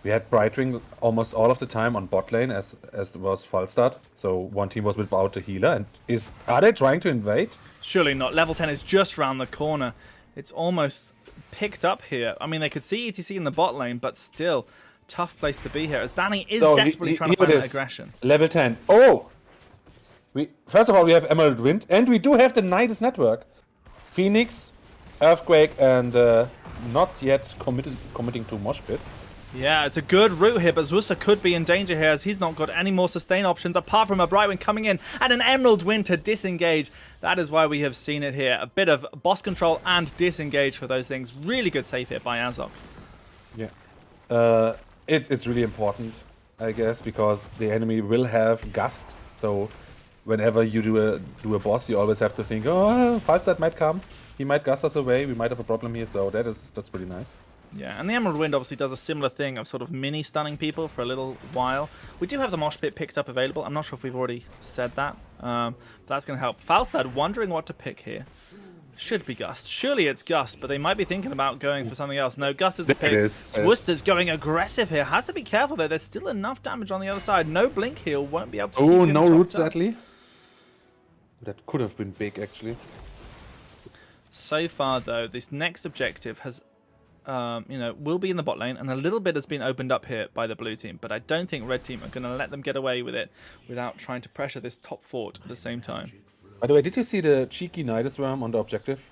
we had Brightwing almost all of the time on bot lane as was Falstad. So one team was without the healer. And are they trying to invade? Surely not. Level 10 is just round the corner. It's almost picked up here. I mean, they could see ETC in the bot lane, but still, tough place to be here, as Danny is So desperately trying to here find it that is. aggression. Level 10. Oh! First of all, we have Emerald Wind, and we do have the Nidus Network. Phoenix, Earthquake, and not yet committing to Mosh Pit. Yeah, it's a good route here, but Zwuster could be in danger here as he's not got any more sustain options apart from a Brightwind coming in and an Emerald Wind to disengage. That is why we have seen it here. A bit of boss control and disengage for those things. Really good save here by Azok. Yeah. It's really important, I guess, because the enemy will have Gust. So whenever you do a boss, you always have to think, oh, Falstad might come. He might Gust us away. We might have a problem here. So that's pretty nice. Yeah, and the Emerald Wind obviously does a similar thing of sort of mini-stunning people for a little while. We do have the Mosh Pit picked up available. I'm not sure if we've already said that. But that's going to help. Falstad wondering what to pick here. Should be Gust. Surely it's Gust, but they might be thinking about going for something else. No, Gust is the pick. Worcester's going aggressive here. Has to be careful, though. There's still enough damage on the other side. No Blink heal. Won't be able to keep him no topped roots, up. sadly. That could have been big, actually. So far, though, this next objective has... will be in the bot lane, and a little bit has been opened up here by the blue team, but I don't think red team are going to let them get away with it without trying to pressure this top fort at the same time. By the way, did you see the cheeky Nidus Worm on the objective?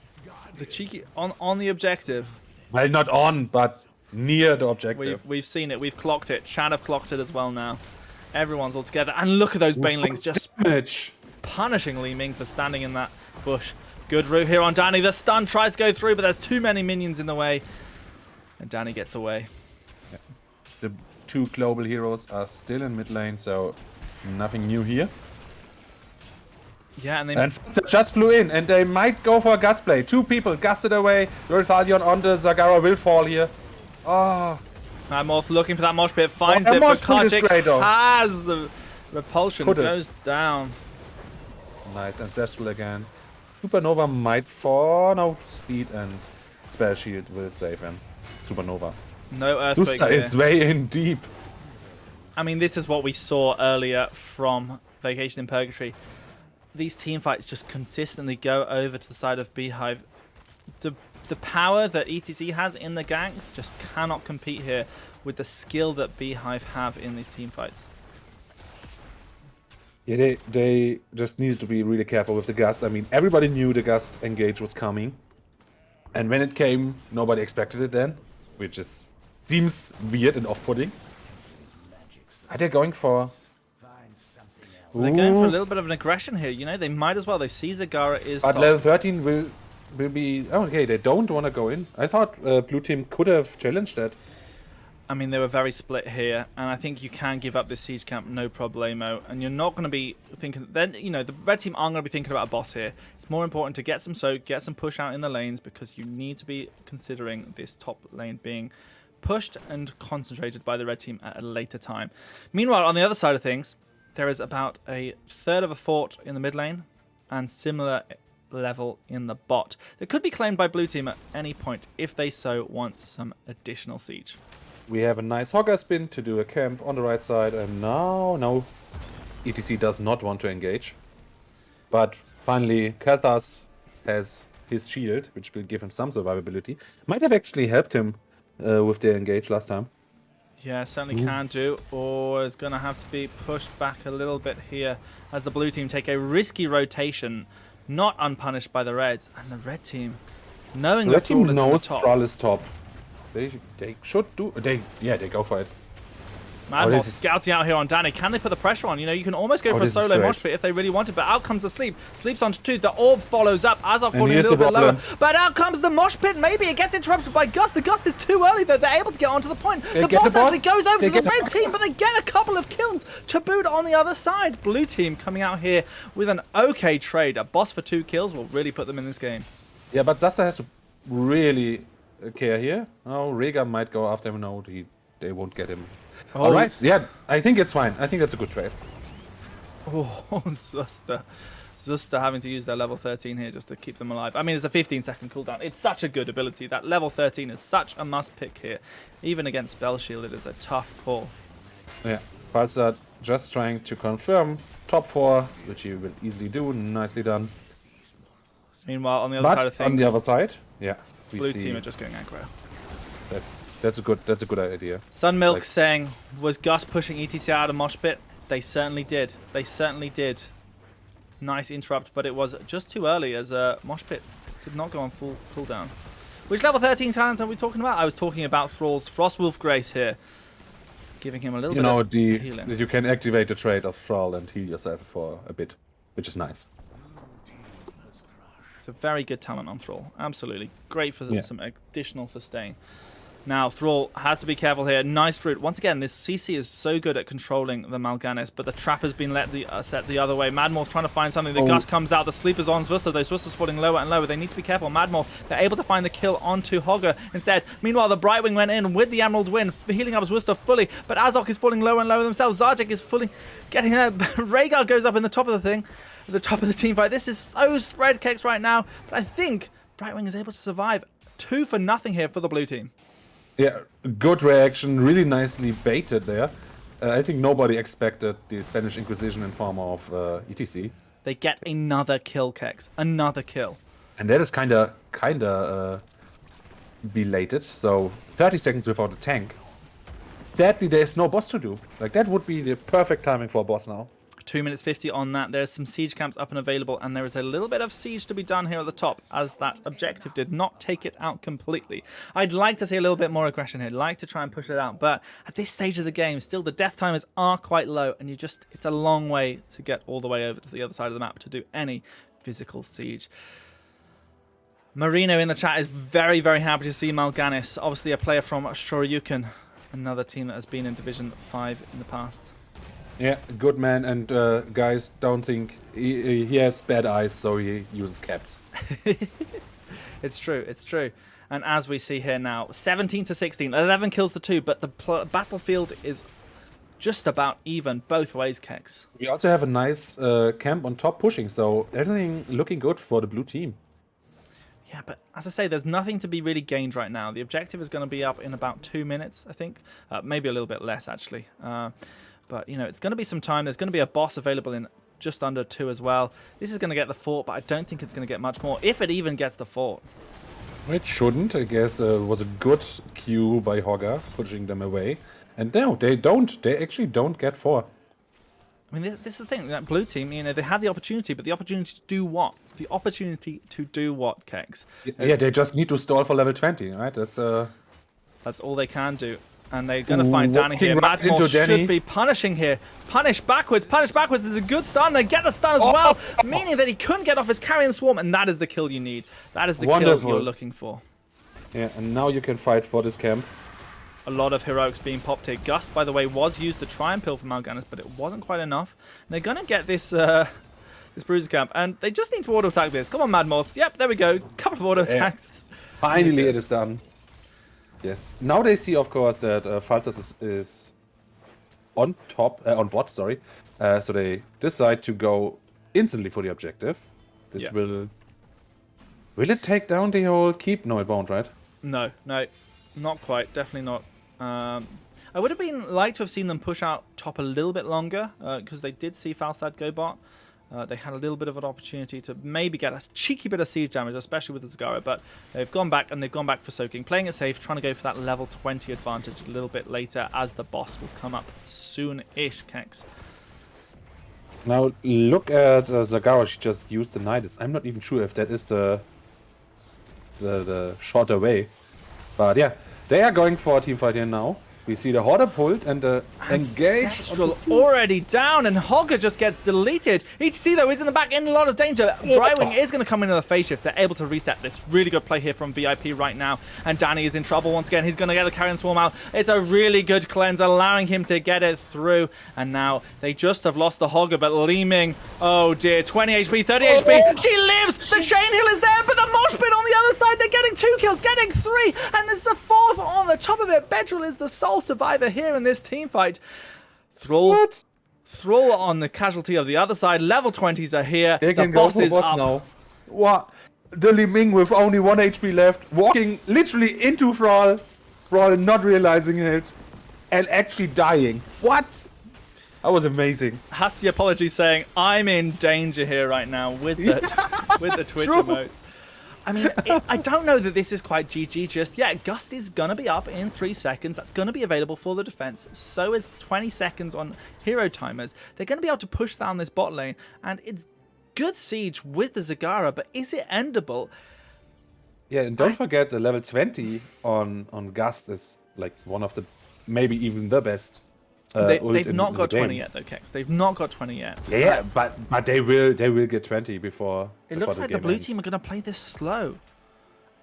The cheeky on the objective. Well, not on, but near the objective. We've seen it. We've clocked it. Chad have clocked it as well now. Everyone's all together, and look at those banelings just damage. punishing Li Ming for standing in that bush. Good route here on Danny. The stun tries to go through, but there's too many minions in the way. And Danny gets away. Yeah. The two global heroes are still in mid lane, so nothing new here. Yeah, and they just flew in, and they might go for a gust play. Two people gusted away. Lorithalion on the Zagara will fall here. Oh. Morph looking for that mosh pit, finds it, but but Kartik has the repulsion, goes down. Nice, Ancestral again. Supernova might fall. No, Speed and Spell Shield will save him. Supernova. No Earthquake Susta is way in deep. I mean, this is what we saw earlier from Vacation in Purgatory. These team fights just consistently go over to the side of Beehive. The power that ETC has in the ganks just cannot compete here with the skill that Beehive have in these team fights. Yeah, they just needed to be really careful with the Gust. I mean, everybody knew the Gust engage was coming. And when it came, nobody expected it then. Which seems weird and off-putting. Are they going for... Well, they're going for a little bit of an aggression here. You know, they might as well. They see Zagara is But top. level 13 will be... Oh, okay, they don't want to go in. I thought blue team could have challenged that. I mean, they were very split here, and I think you can give up this siege camp no problemo, and you're not going to be thinking... Then, you know, the red team aren't going to be thinking about a boss here. It's more important to get some soak, get some push out in the lanes, because you need to be considering this top lane being pushed and concentrated by the red team at a later time. Meanwhile, on the other side of things, there is about a third of a fort in the mid lane, and similar level in the bot. That could be claimed by blue team at any point if they so want some additional siege. We have a nice Hogger spin to do a camp on the right side, and now, no, ETC does not want to engage. But finally, Kathas has his shield, which will give him some survivability. Might have actually helped him with the engage last time. Yeah, certainly can do, or is going to have to be pushed back a little bit here as the blue team take a risky rotation, not unpunished by the reds, and the red team, knowing the Thrall is on the top. Thrall is top. They should do... They go for it. Madmoth scouting out here on Danny. Can they put the pressure on? You know, you can almost go for a solo mosh pit if they really wanted, but out comes the sleep. Sleeps onto 2. The orb follows up. Azok falling a little bit lower. But out comes the mosh pit. Maybe it gets interrupted by Gust. The Gust is too early, though. They're able to get onto the point. The boss actually goes over to the red team, but they get a couple of kills to boot on the other side. Blue team coming out here with an okay trade. A boss for 2 kills will really put them in this game. Yeah, but Zasta has to really care here. Oh, Rhaegar might go after him. No, they won't get him. Oh. All right. Yeah, I think it's fine. I think that's a good trade. Oh, Zusta having to use their level 13 here just to keep them alive. I mean, it's a 15-second cooldown. It's such a good ability. That level 13 is such a must-pick here. Even against Spell Shield, it is a tough call. Yeah, Falstad just trying to confirm top 4, which he will easily do. Nicely done. Meanwhile, on the other side of things... on the other side, yeah, blue team are just going aggro. That's a good idea. Sunmilk Like- saying, was Gus pushing ETC out of Mosh Pit? They certainly did. They certainly did. Nice interrupt, but it was just too early as Mosh Pit did not go on full cooldown. Which level 13 talents are we talking about? I was talking about Thrall's Frostwolf Grace here. Giving him a little You bit know, of healing. you can activate the trait of Thrall and heal yourself for a bit, which is nice. It's a very good talent on Thrall. Absolutely. Great for Yeah. some additional sustain. Now, Thrall has to be careful here. Nice route. Once again, this CC is so good at controlling the Mal'Ganis, but the trap has been set the other way. Madmorph trying to find something. The Gus comes out. The Sleeper's on Zvusta, though. Zvusta's falling lower and lower. They need to be careful. Madmorph, they're able to find the kill onto Hogger instead. Meanwhile, the Brightwing went in with the Emerald Wind, healing up Zvusta fully, but Azok is falling lower and lower themselves. Zarjek is fully getting there. Rhaegar goes up in the top of the thing, at the top of the team fight. This is so spread kicks right now, but I think Brightwing is able to survive. 2 for nothing here for the blue team. Yeah, good reaction, really nicely baited there. I think nobody expected the Spanish Inquisition in form of ETC, They get another kill, Kex. Another kill. and that is kinda belated. So 30 seconds without a tank. Sadly, there is no boss to do. Like that would be the perfect timing for a boss now. 2 minutes 50 on that. There's some siege camps up and available, and there is a little bit of siege to be done here at the top, as that objective did not take it out completely. I'd like to see a little bit more aggression here. I'd like to try and push it out, but at this stage of the game, still the death timers are quite low, and it's a long way to get all the way over to the other side of the map to do any physical siege. Marino in the chat is very, very happy to see Mal'Ganis, obviously a player from Shoryuken, another team that has been in Division 5 in the past. Yeah, good man. And guys, don't think he has bad eyes, so he uses caps. It's true, it's true. And as we see here now, 17 to 16, 11 kills to 2, but the battlefield is just about even both ways, Kex. We also have a nice camp on top pushing, so everything looking good for the blue team. Yeah, but as I say, there's nothing to be really gained right now. The objective is going to be up in about 2 minutes, I think. Maybe a little bit less, actually. But, you know, it's going to be some time. There's going to be a boss available in just under 2 as well. This is going to get the fort, but I don't think it's going to get much more, if it even gets the fort. It shouldn't. I guess it was a good cue by Hogger, pushing them away. And no, they don't. They actually don't get 4. I mean, this is the thing. That blue team, you know, they had the opportunity, but the opportunity to do what? The opportunity to do what, Kex? Yeah, they just need to stall for level 20, right? That's all they can do. And they're going to find Danny here. Walking right Madmorph into Danny. should be punishing here. Punish backwards. Punish backwards. There's a good stun. They get the stun as well, meaning that he couldn't get off his carrion swarm, and that is the kill you need. That is the kill you're looking for. Yeah, and now you can fight for this camp. A lot of heroics being popped here. Gust, by the way, was used to try and pill from Mal'Ganis, but it wasn't quite enough. And they're going to get this this bruiser camp, and they just need to auto attack this. Come on, Madmorph. Yep, there we go. Couple of auto attacks. Finally, it is done. Yes. Now they see, of course, that Falsas is on bot, sorry. So they decide to go instantly for the objective. This will it take down the whole keep? No, it won't, right? No, not quite. Definitely not. I would have liked to have seen them push out top a little bit longer, because they did see Falstad go bot. They had a little bit of an opportunity to maybe get a cheeky bit of siege damage, especially with the Zagara, but they've gone back, and they've gone back for soaking. Playing it safe, trying to go for that level 20 advantage a little bit later, as the boss will come up soon-ish, Kex. Now look at Zagara. She just used the Nidus. I'm not even sure if that is the shorter way. But yeah, they are going for a teamfight here now. We see the Hoarder pulled and the Ancestral already down, and Hogger just gets deleted. ETC, though, is in the back in a lot of danger. Brightwing is going to come into the phase shift. They're able to reset this. Really good play here from V.I.P right now. And Danny is in trouble once again. He's going to get the Carrion Swarm out. It's a really good cleanse, allowing him to get it through. And now they just have lost the Hogger, but Li Ming, oh dear, 20 HP, 30 HP. She lives! The Chain Hill is there, but the Mosh Pit on the other side, they're getting 2 kills, getting 3. And there's the 4th on the top of it. Bedril is the sole survivor here in this team fight. Thrall on the casualty of the other side. Level 20s are here. They The can go boss for is boss up. now. What? The Li Ming with only 1 HP left, walking literally into Thrall, Thrall not realizing it, and actually dying. What? That was amazing. Has the apology saying, I'm in danger here right now with the with the Twitch emotes. I mean, I don't know that this is quite GG just yet. Gust is going to be up in 3 seconds. That's going to be available for the defense. So is 20 seconds on hero timers. They're going to be able to push down this bot lane. And it's good siege with the Zagara, but is it endable? Yeah, and don't forget the level 20 on Gust is like one of the, maybe even the best. They've not got 20 yet, though, Kex. They've not got 20 yet. Yeah, but they will get 20 before. It looks like the blue team are going to play this slow,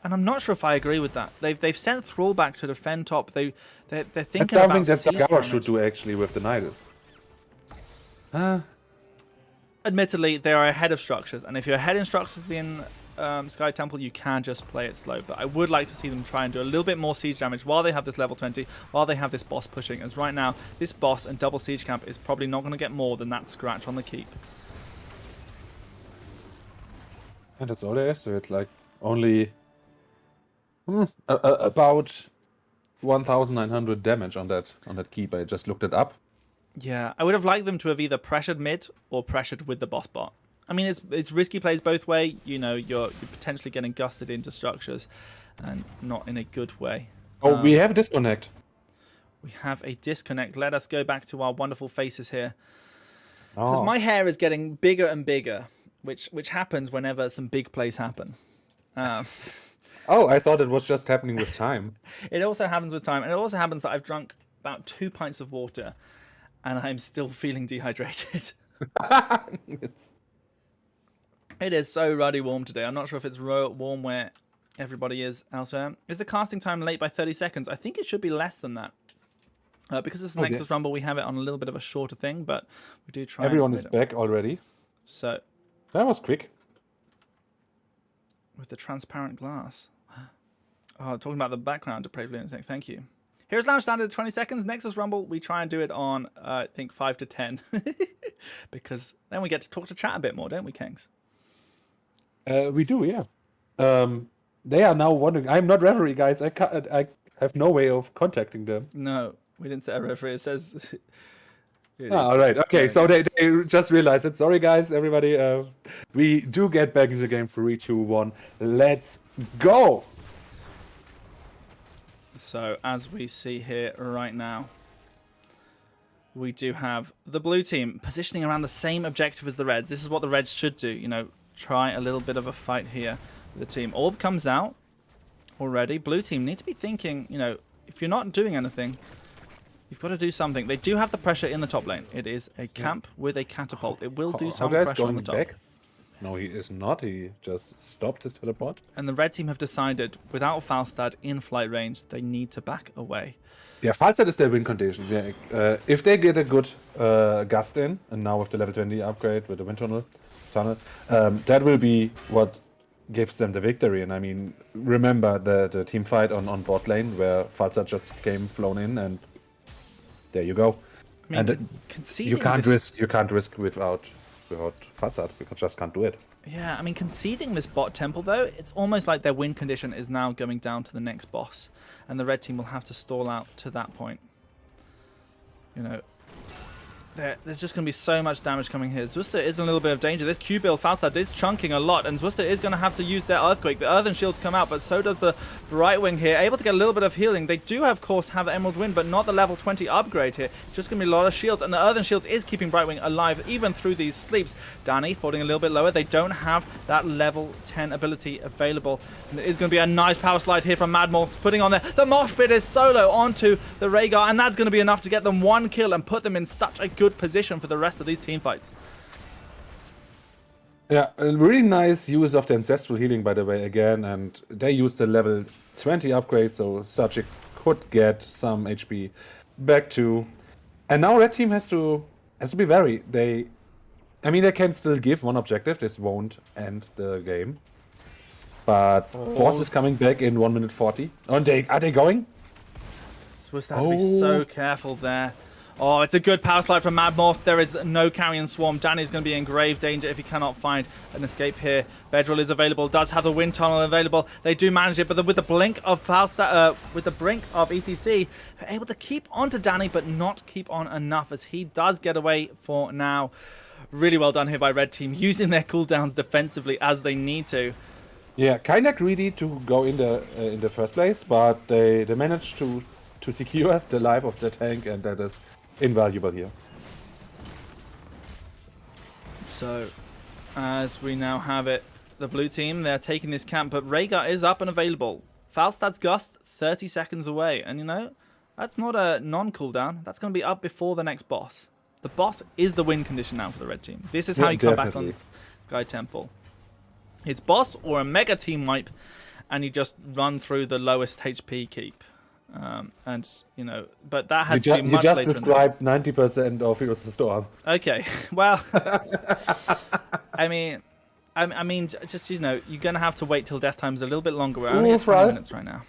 and I'm not sure if I agree with that. They've sent Thrall back to defend top. They're thinking That's something about that siege Zagara damage. should do actually with the Nidus. Admittedly, they are ahead of structures, and if you're ahead in structures in Sky Temple, you can just play it slow. But I would like to see them try and do a little bit more siege damage while they have this level 20, while they have this boss pushing. As right now, this boss and double siege camp is probably not going to get more than that scratch on the keep. And that's all there is to it. Like only about 1,900 damage on that keep. I just looked it up. Yeah, I would have liked them to have either pressured mid or pressured with the boss bot. I mean, it's risky plays both way. You know, you're potentially getting gusted into structures, and not in a good way. Oh, we have disconnect. We have a disconnect. Let us go back to our wonderful faces here, Oh. because my hair is getting bigger and bigger, which happens whenever some big plays happen. Oh, I thought it was just happening with time. It also happens with time, and it also happens that I've drunk about 2 pints of water, and I'm still feeling dehydrated. It is so ruddy warm today. I'm not sure if it's warm where everybody is elsewhere. Is the casting time late by 30 seconds? I think it should be less than that. Because it's a Nexus Rumble, we have it on a little bit of a shorter thing, but we do try. Everyone is back already. So That was quick. with the transparent glass. Oh, talking about the background, Depraved Lunatic. Thank you. Here's Lounge Standard 20 seconds. Nexus Rumble, we try and do it on, I think, 5 to 10. Because then we get to talk to chat a bit more, don't we, Kings? We do, yeah. They are now wondering. I'm not referee, guys. I have no way of contacting them. No, we didn't set a referee. It says... All right. Okay. So they just realized it. Sorry, guys. Everybody. We do get back into the game. 3, 2, 1. Let's go. So, as we see here right now, we do have the blue team positioning around the same objective as the Reds. This is what the Reds should do, you know, try a little bit of a fight here with the team. Orb comes out already. Blue team need to be thinking, you know, if you're not doing anything, you've got to do something. They do have the pressure in the top lane. It is a camp with a catapult. It will do some Hogger's pressure on the going top. back. No, he is not. He just stopped his teleport. And the red team have decided, without Falstad in flight range, they need to back away. Yeah, Falstad is their win condition. Yeah, if they get a good Gust in, and now with the level 20 upgrade with the wind tunnel, that will be what gives them the victory. And I mean, remember the team fight on bot lane where Falstad just came flown in, and there you go. I mean, And conceding you can't this... risk without Falstad. You just can't do it. Yeah, I mean, conceding this bot temple, though, it's almost like their win condition is now going down to the next boss. And the red team will have to stall out to that point. You know, there's just going to be so much damage coming here. Zwister is in a little bit of danger. This Q build, Falstad is chunking a lot, and Zwister is going to have to use their Earthquake. The Earthen Shields come out, but so does the Brightwing here. Able to get a little bit of healing. They do, of course, have the Emerald Wind, but not the level 20 upgrade here. It's just going to be a lot of shields, and the Earthen Shields is keeping Brightwing alive, even through these sleeps. Danny falling a little bit lower. They don't have that level 10 ability available. And it is going to be a nice power slide here from Mad Morph, putting on there. The Mosh Pit is solo onto the Rhaegar, and that's going to be enough to get them one kill and put them in such a good position for the rest of these team fights. Yeah, a really nice use of the ancestral healing, by the way, again, and they used the level 20 upgrade, so Sajik could get some HP back too. And now red team has to be wary. I mean, they can still give one objective. This won't end the game. But boss is coming back in 1 minute 40. Are they going? So we'll have to be so careful there. Oh, it's a good power slide from Mad Morph. There is no carrion swarm. Danny's going to be in grave danger if he cannot find an escape here. Bedroll is available, does have the wind tunnel available. They do manage it, but with the blink of Falstad, with the brink of ETC, they're able to keep onto Danny, but not keep on enough as he does get away for now. Really well done here by Red Team, using their cooldowns defensively as they need to. Yeah, kind of greedy to go in the first place, but they managed to secure the life of the tank, and that is invaluable here. So, as we now have it, the blue team, they're taking this camp, but Rhaegar is up and available. Falstad's Gust, 30 seconds away. And you know, that's not a non-cooldown. That's going to be up before the next boss. The boss is the win condition now for the red team. This is how you come back on Sky Temple. It's boss or a mega team wipe, and you just run through the lowest HP keep. And, you know, but that has to be much later. You just described 90% of Heroes of the Storm. Okay, well, I mean, just, you know, you're going to have to wait till death time's a little bit longer. We're only at 20 minutes right now.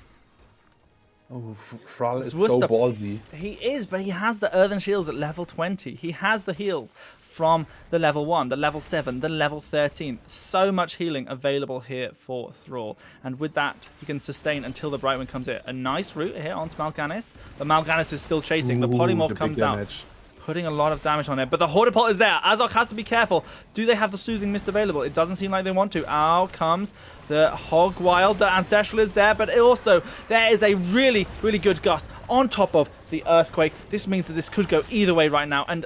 Oh, Thrall is so ballsy. He is, but he has the Earthen Shields at level 20. He has the heals from the level 1, the level 7, the level 13. So much healing available here for Thrall. And with that, he can sustain until the Brightwind comes in. A nice route here onto Mal'Ganis. But Mal'Ganis is still chasing. The Polymorph comes out, putting a lot of damage on it. But the Hortipult is there. Azog has to be careful. Do they have the Soothing Mist available? It doesn't seem like they want to. Out comes the Hogwild. The Ancestral is there, but also there is a really, really good Gust on top of the Earthquake. This means that this could go either way right now, and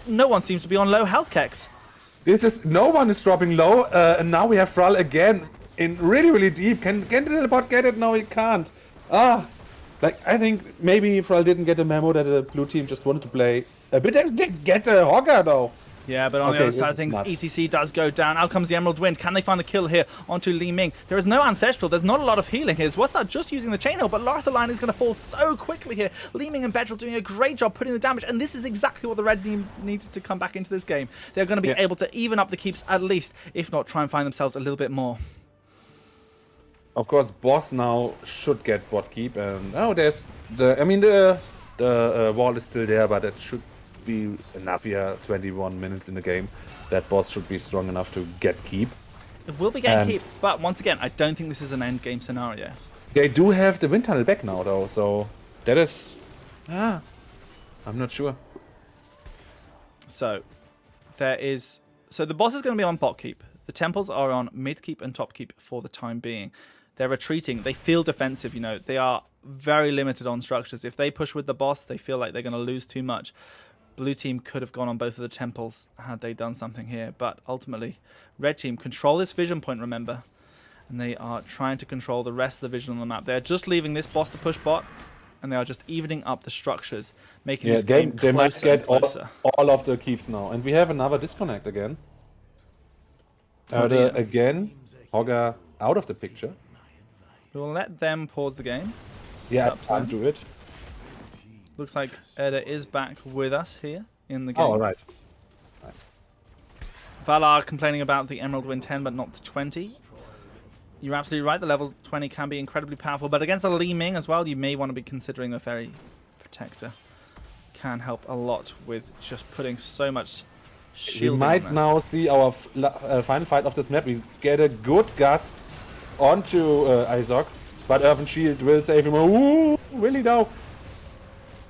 no one seems to be on low health, Kex. No one is dropping low, and now we have Thrall again in really, really deep. Can the little bot get it? No, he can't. Like, I think maybe Thrall didn't get a memo that the blue team just wanted to play a bit. They get a Hogger though. Yeah, but on the other side of things, ETC does go down. Out comes the Emerald Wind. Can they find the kill here onto Li Ming? There is no Ancestral. There's not a lot of healing here. Zwastar just using the Chain Hill, but Larthaline is going to fall so quickly here. Li Ming and Bedrell doing a great job putting the damage, and this is exactly what the red team needed to come back into this game. They're going to be able to even up the keeps at least, if not try and find themselves a little bit more. Of course, boss now should get bot keep, and there's the wall is still there, but it should be enough here. 21 minutes in the game, that boss should be strong enough to get keep. It will be getting keep, but once again, I don't think this is an end game scenario. They do have the wind tunnel back now, though, so that is I'm not sure. So the boss is going to be on bot keep. The temples are on mid keep and top keep for the time being. They're retreating. They feel defensive, you know. They are very limited on structures. If they push with the boss, they feel like they're going to lose too much. Blue team could have gone on both of the temples had they done something here. But ultimately, red team control this vision point, remember. And they are trying to control the rest of the vision on the map. They're just leaving this boss to push bot. And they are just evening up the structures, making this game closer. They might get all of the keeps now. And we have another disconnect again. Again, Hogger out of the picture. We'll let them pause the game. Yeah, I'll do it. Looks like Erda is back with us here in the game. Oh, all right. Nice. Valar complaining about the Emerald Wind 10, but not the 20. You're absolutely right. The level 20 can be incredibly powerful, but against a Li Ming as well, you may want to be considering the Fairy Protector. Can help a lot with just putting so much shielding. We might now see our final fight of this map. We get a good Gust onto Izok, but Earthen Shield will save him. Ooh, really though.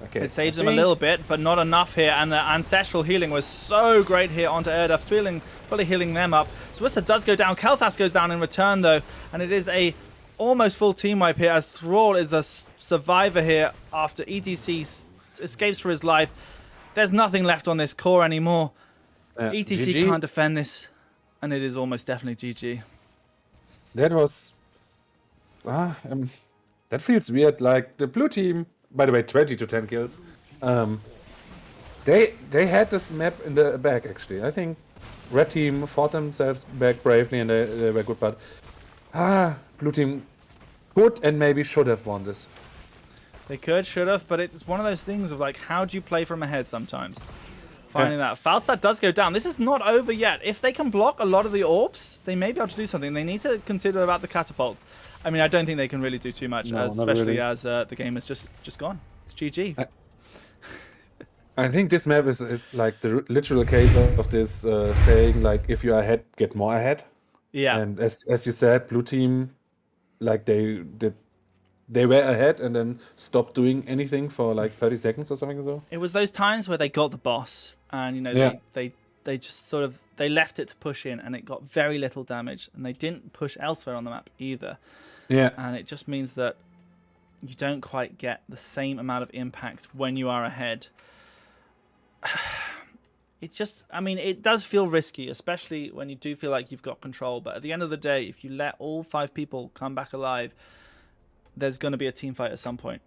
Okay, it saves him a little bit, but not enough here. And the Ancestral healing was so great here onto Erda, fully healing them up. Zwista does go down. Kel'Thas goes down in return, though. And it is a almost full team wipe here, as Thrall is a survivor here after ETC escapes for his life. There's nothing left on this core anymore. ETC GG. Can't defend this, and it is almost definitely GG. That was... that feels weird. Like, the blue team... By the way, 20 to 10 kills. They had this map in the back, actually. I think red team fought themselves back bravely and they were good, but blue team could and maybe should have won this. They could, should have, but it's one of those things of like, how do you play from ahead sometimes? Finding that. Falstad does go down. This is not over yet. If they can block a lot of the orbs, they may be able to do something. They need to consider about the catapults. I mean, I don't think they can really do too much, especially as the game is just gone. It's GG. I think this map is like the literal case of this saying, like, if you're ahead, get more ahead. Yeah. And as you said, blue team, like, they were ahead and then stopped doing anything for like 30 seconds or something. So it was those times where they got the boss and, you know, they they just sort of they left it to push in, and it got very little damage, and they didn't push elsewhere on the map either. Yeah. And it just means that you don't quite get the same amount of impact when you are ahead. It's just, I mean, it does feel risky, especially when you do feel like you've got control. But at the end of the day, if you let all 5 people come back alive, there's going to be a team fight at some point.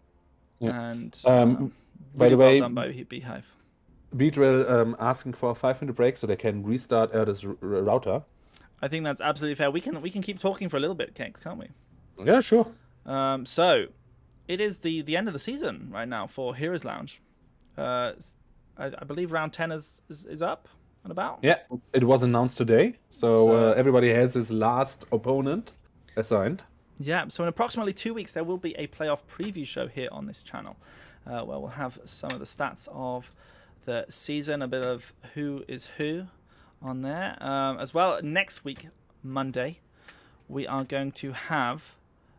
Yeah. And By really the way, well done by Beehive. Beatrill asking for a 5-minute break so they can restart this router. I think that's absolutely fair. We can keep talking for a little bit, Cakes, can't we? Yeah, sure. So, it is the end of the season right now for Heroes Lounge. I believe round 10 is up and about. Yeah, it was announced today, so everybody has his last opponent assigned. Yeah, so in approximately 2 weeks, there will be a playoff preview show here on this channel, where we'll have some of the stats of the season, a bit of who is who on there. As well, next week, Monday, we are going to have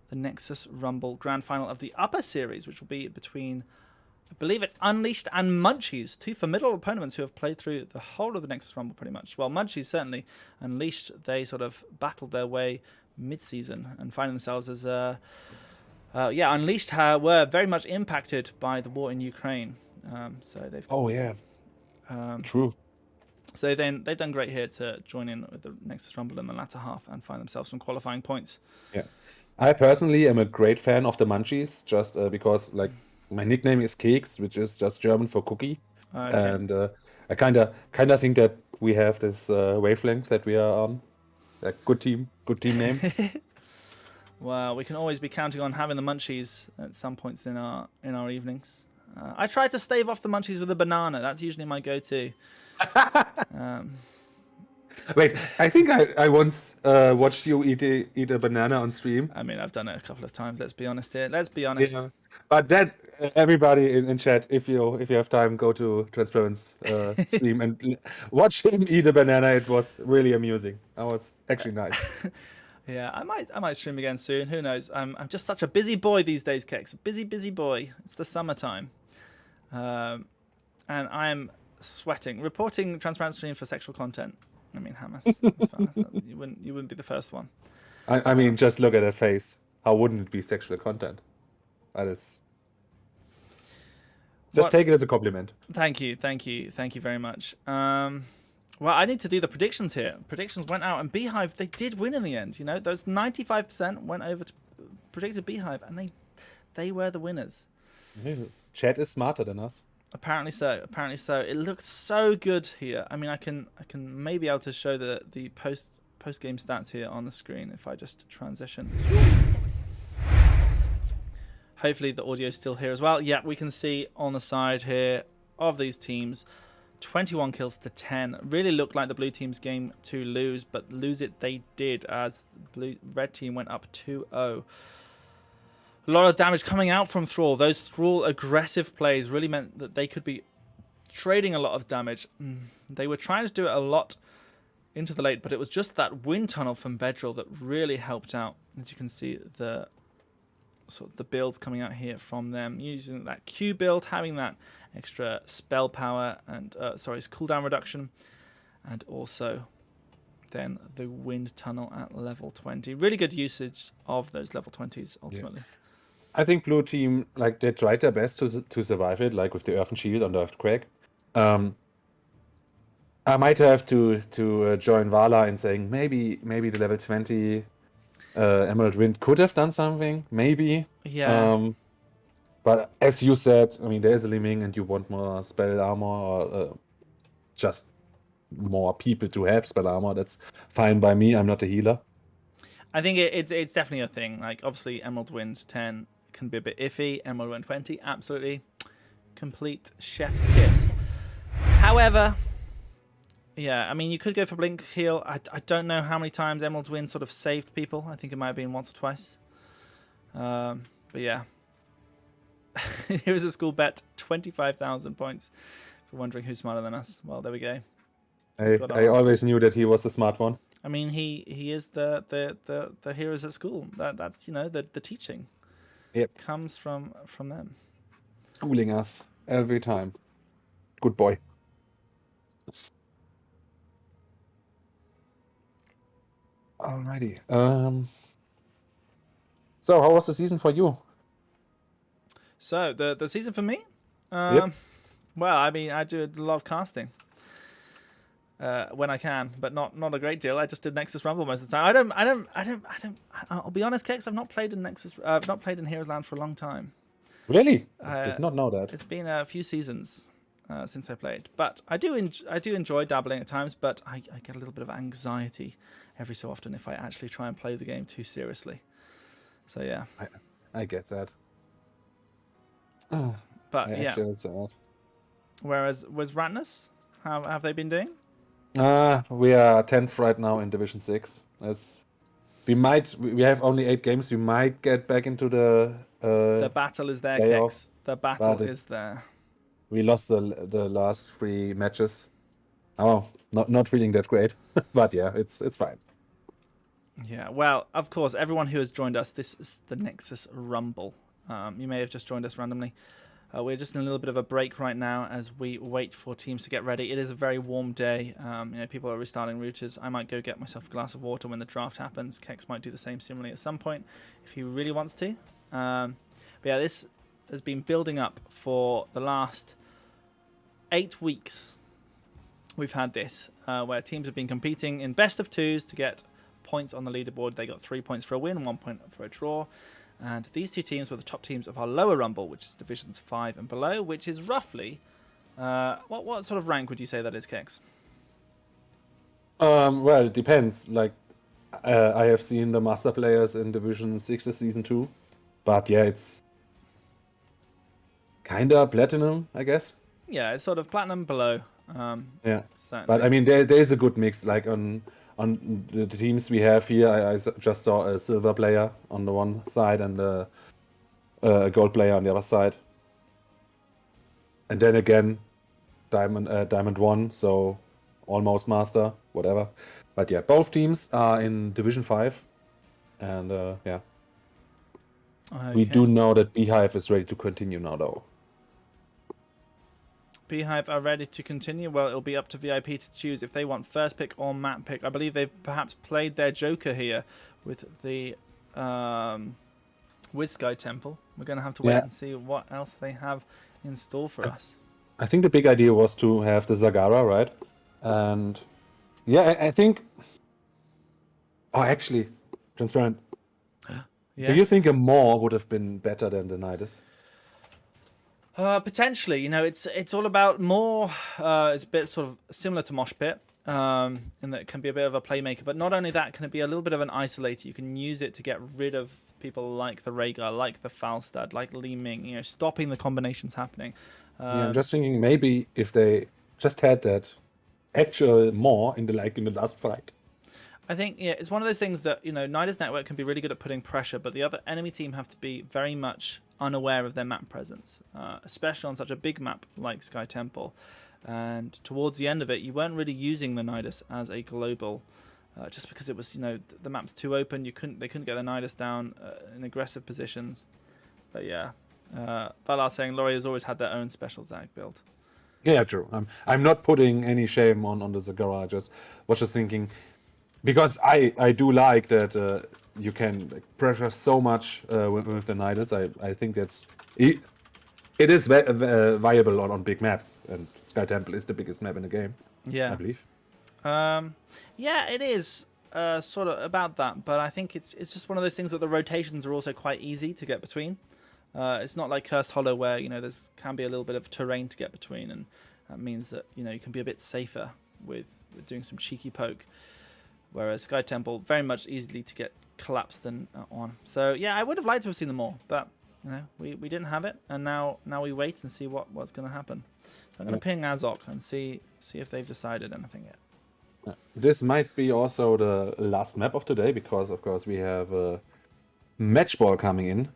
the Nexus Rumble Grand Final of the Upper Series, which will be between, I believe it's Unleashed and Munchies, 2 formidable opponents who have played through the whole of the Nexus Rumble pretty much. Well, Munchies certainly. Unleashed, they sort of battled their way mid-season and finding themselves as Unleashed were very much impacted by the war in Ukraine. So they've True. so they've done great here to join in with the Nexus Rumble in the latter half and find themselves some qualifying points. Yeah, I personally am a great fan of the Munchies, just because like my nickname is Keks, which is just German for cookie, and I kind of think that we have this wavelength that we are on. Like good team name. Well, we can always be counting on having the Munchies at some points in our evenings. I try to stave off the Munchies with a banana. That's usually my go-to. Wait, I think I once watched you eat a banana on stream. I mean, I've done it a couple of times. Let's be honest here. Let's be honest. Yeah. But that everybody in chat, if you have time, go to Transparent's stream and watch him eat a banana. It was really amusing. That was actually nice. Yeah, I might stream again soon. Who knows? I'm just such a busy boy these days, Kex. Busy boy. It's the summertime, and I'm sweating. Reporting Transparent stream for sexual content. I mean, Hamas. You wouldn't be the first one. I mean, just look at her face. How wouldn't it be sexual content? That is. Just take it as a compliment. Thank you very much. Well, I need to do the predictions here. Predictions went out, and Beehive, they did win in the end. You know, those 95% went over to predicted Beehive, and they were the winners. Chat is smarter than us. Apparently so. It looked so good here. I mean, I can maybe able to show the post game stats here on the screen if I just transition. Hopefully the audio is still here as well. Yeah, we can see on the side here of these teams, 21 kills to 10. Really looked like the blue team's game to lose, but lose it they did as red team went up 2-0. A lot of damage coming out from Thrall. Those Thrall aggressive plays really meant that they could be trading a lot of damage. They were trying to do it a lot into the late, but it was just that wind tunnel from Bedrill that really helped out. As you can see, the builds coming out here from them, using that Q build, having that extra spell power and cooldown reduction, and also then the wind tunnel at level 20. Really good usage of those level 20s ultimately. Yeah. I think blue team, like, they tried their best to survive it, like with the Earthen Shield on the Earthquake. I might have to join Vala in saying maybe the level 20 Emerald Wind could have done something, maybe. Yeah. But as you said, I mean, there is a limit, and you want more spell armor or just more people to have spell armor. That's fine by me. I'm not a healer. I think it's definitely a thing. Like, obviously, Emerald Wind 10 can be a bit iffy. Emerald Wind 20, absolutely complete chef's kiss. However, yeah, I mean, you could go for Blink Heal. I don't know how many times Emerald Wind sort of saved people. I think it might have been once or twice. But yeah. Here's a school bet, 25,000 points. If you're wondering who's smarter than us, well, there we go. I always knew that he was a smart one. I mean, he is the heroes at school. That's the teaching. Yep. Comes from them. Schooling us every time. Good boy. Alrighty. So how was the season for you? So the season for me, Yep. well, I mean, I do a lot of casting when I can, but not a great deal. I just did Nexus Rumble most of the time. I'll be honest, Kex. I've not played in Nexus. I've not played in Heroes Land for a long time. Really? I did not know that. It's been a few seasons since I played, but I do enjoy dabbling at times. But I get a little bit of anxiety every so often if I actually try and play the game too seriously. So yeah. I get that. But I yeah. actually understand that. Whereas was Ratnus, how have they been doing? We are 10th right now in Division 6. We have only 8 games. We might get back into the Battle is there, playoff, Kex. The battle but is there. we lost the last 3 matches. Oh, not feeling that great, but yeah, it's fine. Yeah, well, of course, everyone who has joined us, this is the Nexus Rumble. You may have just joined us randomly. We're just in a little bit of a break right now as we wait for teams to get ready. It is a very warm day. People are restarting routers. I might go get myself a glass of water when the draft happens. Kex might do the same similarly at some point if he really wants to. But yeah, this has been building up for the last 8 weeks. We've had this where teams have been competing in best of 2s to get points on the leaderboard. They got 3 points for a win, 1 point for a draw. And these 2 teams were the top teams of our lower rumble, which is divisions 5 and below, which is roughly what sort of rank would you say that is, Kex? Well, it depends. Like, I have seen the master players in Division 6 this season too, but yeah, it's kinda platinum, I guess. Yeah, it's sort of platinum below. Yeah, Certainly. but I mean, there is a good mix. Like on the teams we have here, just saw a silver player on the one side and a gold player on the other side, and then again, diamond 1, so almost master, whatever. But yeah, both teams are in Division 5, and yeah, we do know that Beehive is ready to continue now, though. Beehive are ready to continue. Well, it'll be up to V.I.P to choose if they want first pick or map pick. I believe they've perhaps played their Joker here with the with Sky Temple. We're going to have to wait and see what else they have in store for us. I think the big idea was to have the Zagara, right? And yeah, I think. Oh, actually, transparent. Yes. Do you think a Maw would have been better than the Nidus? Potentially, it's all about more. It's a bit sort of similar to Mosh Pit, in that it can be a bit of a playmaker. But not only that, can it be a little bit of an isolator? You can use it to get rid of people like the Rhaegar, like the Falstad, like Li Ming. Stopping the combinations happening. Yeah, I'm just thinking maybe if they just had that actual Maw in the last fight. I think it's one of those things that Nidus Network can be really good at putting pressure, but the other enemy team have to be very much unaware of their map presence, especially on such a big map like Sky Temple. And towards the end of it, you weren't really using the Nidus as a global, just because it was the map's too open. They couldn't get the Nidus down in aggressive positions. But yeah, Valar saying Laurie has always had their own special Zag build. Yeah, true. I'm not putting any shame on the Zagara. I was just thinking. Because I do like that you can pressure so much with the Nidus. I think it is viable on big maps, and Sky Temple is the biggest map in the game. Yeah, I believe. Yeah, it is sort of about that, but I think it's just one of those things that the rotations are also quite easy to get between. It's not like Cursed Hollow where there's can be a little bit of terrain to get between, and that means that you can be a bit safer with doing some cheeky poke. Whereas Sky Temple, very much easily to get collapsed and on. So yeah, I would have liked to have seen them more, but we didn't have it, and now we wait and see what's going to happen. So I'm going to ping Azok and see if they've decided anything yet. This might be also the last map of today because, of course, we have a match ball coming in.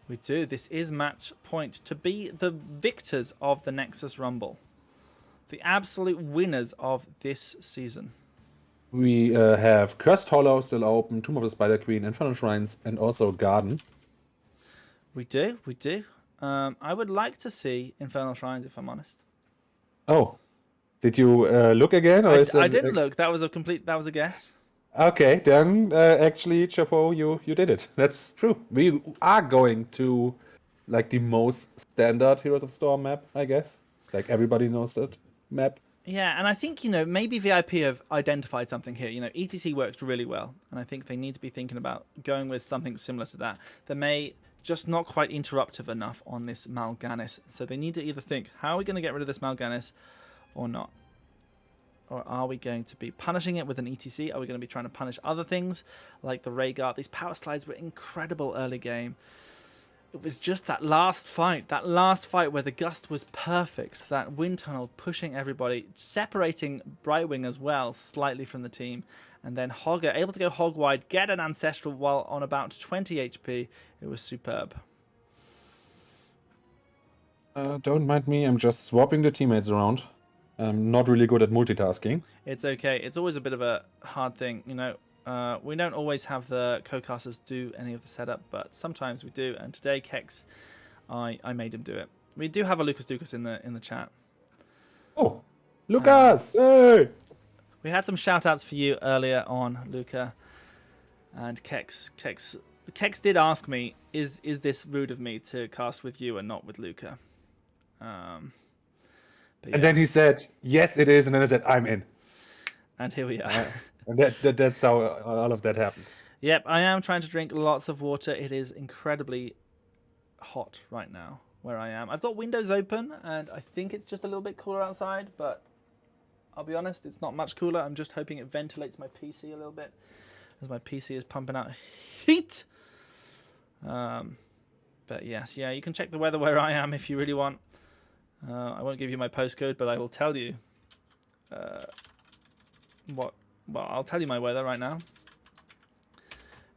We do. This is match point to be the victors of the Nexus Rumble. The absolute winners of this season. We have Cursed Hollow still open, Tomb of the Spider Queen, Infernal Shrines, and also Garden. We do. I would like to see Infernal Shrines, if I'm honest. Oh. Did you look again, or is I it? didn't look. That was a guess. Okay, then actually, chapeau, you did it. That's true. We are going to like the most standard Heroes of Storm map, I guess. Like everybody knows that map. Yeah, and I think, maybe VIP have identified something here. ETC works really well, and I think they need to be thinking about going with something similar to that. That may just not quite interruptive enough on this Mal'Ganis. So they need to either think, how are we going to get rid of this Mal'Ganis or not? Or are we going to be punishing it with an ETC? Are we going to be trying to punish other things like the Rhaegar? These power slides were incredible early game. It was just that last fight where the gust was perfect. That wind tunnel pushing everybody, separating Brightwing as well slightly from the team. And then Hogger able to go hog wide, get an Ancestral while on about 20 HP. It was superb. Don't mind me, I'm just swapping the teammates around. I'm not really good at multitasking. It's okay. It's always a bit of a hard thing, we don't always have the co-casters do any of the setup, but sometimes we do. And today, Kex, I made him do it. We do have a Lucas Dukas in the chat. Oh, Lucas! Hey! We had some shout-outs for you earlier on, Luca. And Kex did ask me, is this rude of me to cast with you and not with Luca? And then he said, yes, it is. And then I said, I'm in. And here we are. And that's how all of that happened. Yep, I am trying to drink lots of water. It is incredibly hot right now where I am. I've got windows open, and I think it's just a little bit cooler outside, but I'll be honest, it's not much cooler. I'm just hoping it ventilates my PC a little bit, as my PC is pumping out heat. But yes, you can check the weather where I am if you really want. I won't give you my postcode, but I will tell you I'll tell you my weather right now.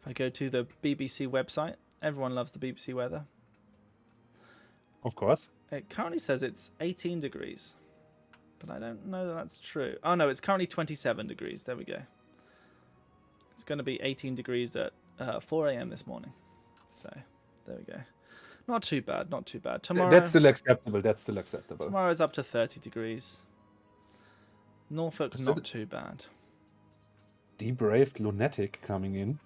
If I go to the BBC website, everyone loves the BBC weather. Of course. It currently says it's 18 degrees, but I don't know that that's true. Oh no, it's currently 27 degrees. There we go. It's going to be 18 degrees at 4 a.m. this morning. So there we go. Not too bad, not too bad. Tomorrow. That's still acceptable. Tomorrow is up to 30 degrees. Norfolk, not too bad. Depraved lunatic coming in.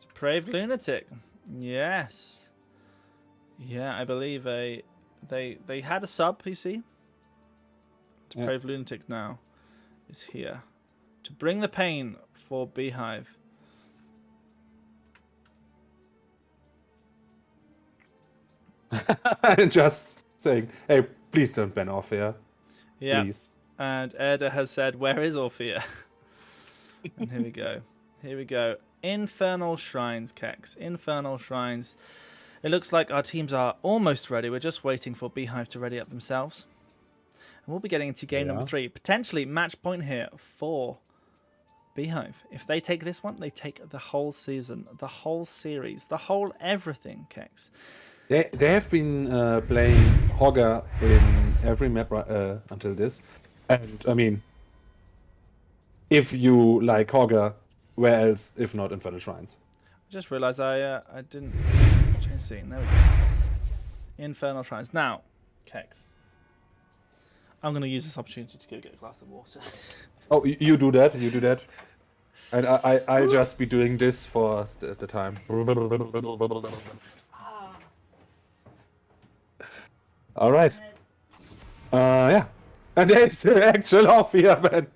Depraved lunatic, yes. Yeah, I believe they had a sub. You see, Depraved lunatic now is here to bring the pain for Beehive. And just saying, hey, please don't ban Orphea. Yeah. Please. And Erda has said, where is Orphea? And here we go. Here we go. Infernal Shrines, Kex. Infernal Shrines. It looks like our teams are almost ready. We're just waiting for Beehive to ready up themselves. And we'll be getting into game number 3. Potentially match point here for Beehive. If they take this one, they take the whole season, the whole series, the whole everything, Kex. They have been playing Hogger in every map until this. And, I mean, if you like Hogger, where else if not Infernal Shrines? I just realised I didn't change scene. There we go. Infernal Shrines. Now, Kex, I'm going to use this opportunity to go get a glass of water. Oh, you do that. You do that. And I'll just be doing this for the time. All right. Yeah. And there's the actual off here, man.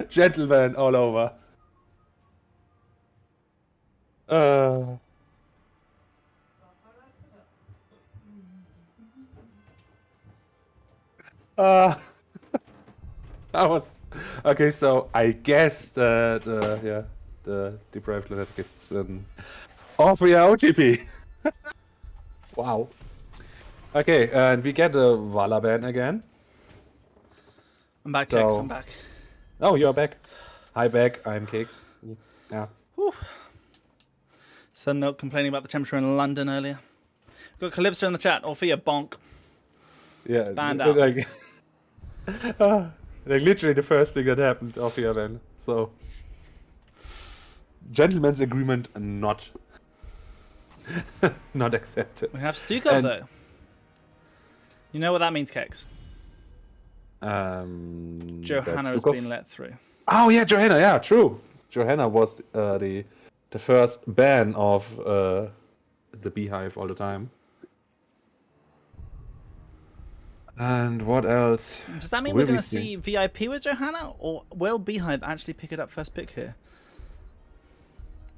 Gentlemen all over. I was okay. So I guess the deprived lunatic is off via OTP. Wow. Okay, and we get a Vala ban again. I'm back, So- Kex. I'm back. Oh, you're back. Hi, back. I'm Cakes. Yeah. Sun Milk complaining about the temperature in London earlier. Got Calypso in the chat. Orphea, bonk. Yeah. Banned out. Like, like literally the first thing that happened off here then. So, gentleman's agreement not not accepted. We have Stukov, And- though. You know what that means, Kex? Johanna has Stukov. been let through. Oh yeah, Johanna. Yeah, true. Johanna was the first ban of the Beehive all the time. And what else? Does that mean will we're going we to see VIP with Johanna, or will Beehive actually pick it up first pick here?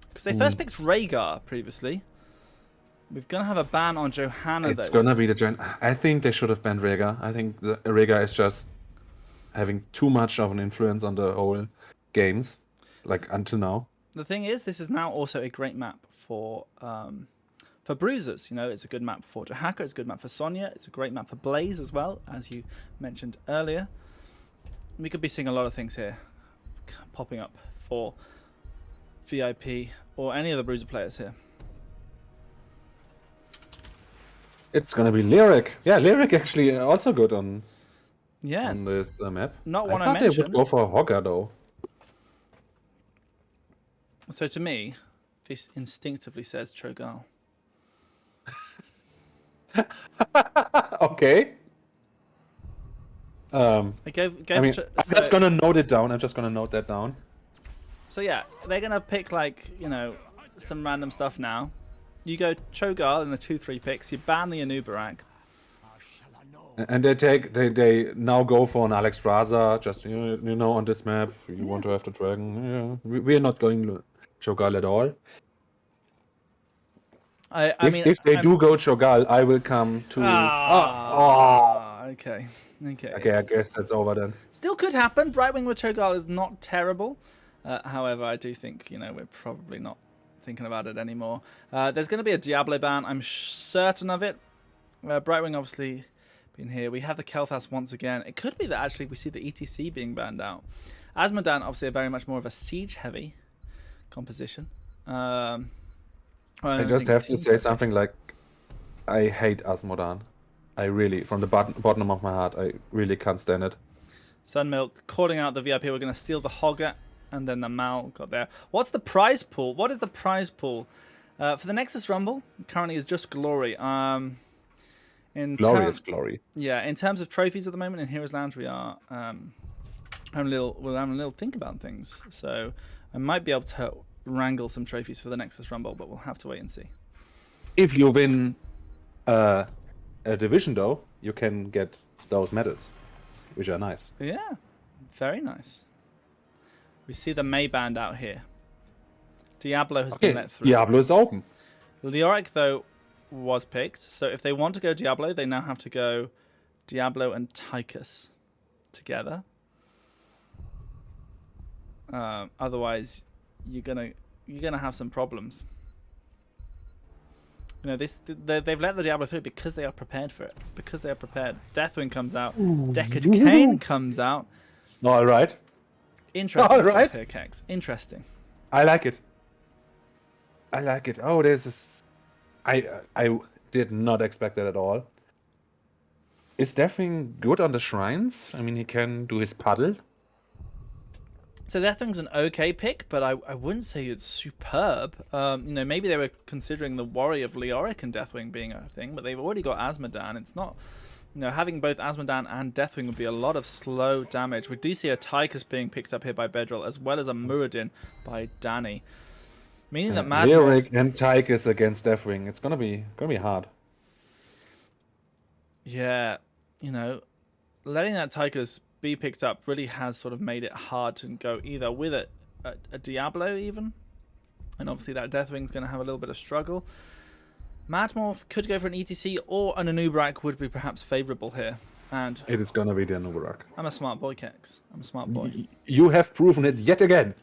Because they first picked Rhaegar previously. We're going to have a ban on Johanna, It's though. gonna be the I think they should have banned Rhaegar. I think Rhaegar is just having too much of an influence on the whole games, like until now. The thing is, this is now also a great map for bruisers. You know, it's a good map for Jahaka, it's a good map for Sonya, it's a great map for Blaze as well, as you mentioned earlier. We could be seeing a lot of things here popping up for VIP or any of the bruiser players here. It's gonna be Lyric. Yeah, Lyric actually also good on Yeah, this map. not one I thought they would mentioned. go for Hogger though. So to me, this instinctively says Cho'Gall. Okay. I gave I mean, so, I'm just gonna note it down. I'm just gonna note that down. So yeah, they're gonna pick like, you know, some random stuff now. You go Cho'Gall in the 2-3 picks. You ban the Anubarak. And they now go for an Alex Raza. Just you know, on this map, you want to have the dragon. Yeah, we're not going Cho'Gall at all. If they do go Cho'Gall, I will come to. Okay. Okay, I guess that's over then. Still could happen. Brightwing with Cho'Gall is not terrible. However, I do think, you know, we're probably not thinking about it anymore. There's going to be a Diablo ban. I'm certain of it. Brightwing obviously been here. We have the Kel'Thas once again. It could be that actually we see the ETC being banned out. Asmodan obviously are very much more of a siege-heavy composition. I just have to say something like, I hate Asmodan. I really, from the bottom of my heart, I really can't stand it. Sunmilk calling out the VIP. We're going to steal the Hogger, and then the Mal got there. What's the prize pool? What is the prize pool? For the Nexus Rumble, currently is just Glory. Glorious glory. Yeah, in terms of trophies at the moment in Heroes Lounge, we are having a little think about things. So I might be able to wrangle some trophies for the Nexus Rumble, but we'll have to wait and see. If you win a division, though, you can get those medals, which are nice. Yeah, very nice. We see the May band out here. Diablo has been let through. Diablo is open. Leoric, though, was picked. So if they want to go Diablo, they now have to go Diablo and Tychus together. Otherwise, you're gonna have some problems. You know, they've let the Diablo through because they are prepared for it. Because they are prepared. Deathwing comes out. Deckard Cain comes out. All right. Interesting stuff here, Kex. Interesting. I like it. Oh, there's this. I did not expect that at all. Is Deathwing good on the shrines? I mean, he can do his puddle. So Deathwing's an okay pick, but I wouldn't say it's superb. You know, maybe they were considering the worry of Leoric and Deathwing being a thing, but they've already got Asmodan. It's not, you know, having both Asmodan and Deathwing would be a lot of slow damage. We do see a Tychus being picked up here by Bedril, as well as a Muradin by Danny. Meaning that Mad Leoric and Tychus against Deathwing. It's gonna be hard. Yeah, you know, letting that Tychus be picked up really has sort of made it hard to go either with a Diablo even, and obviously that Deathwing's going to have a little bit of struggle. Madmorph could go for an ETC, or an Anubarak would be perhaps favourable here. And It is gonna be the Anubarak. I'm a smart boy, Kex. I'm a smart boy. You have proven it yet again.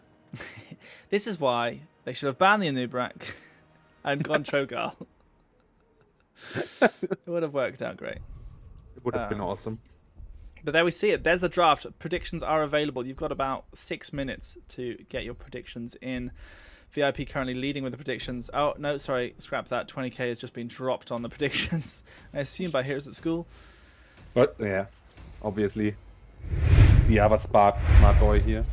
This is why they should have banned the Anubarak and gone Cho'Gall. It would have worked out great. It would have been awesome. But there we see it. There's the draft. Predictions are available. You've got about 6 minutes to get your predictions in. VIP currently leading with the predictions. Oh, no, sorry. Scrap that. 20k has just been dropped on the predictions. I assume by Heroes at School. But, yeah, obviously, the other smart boy here,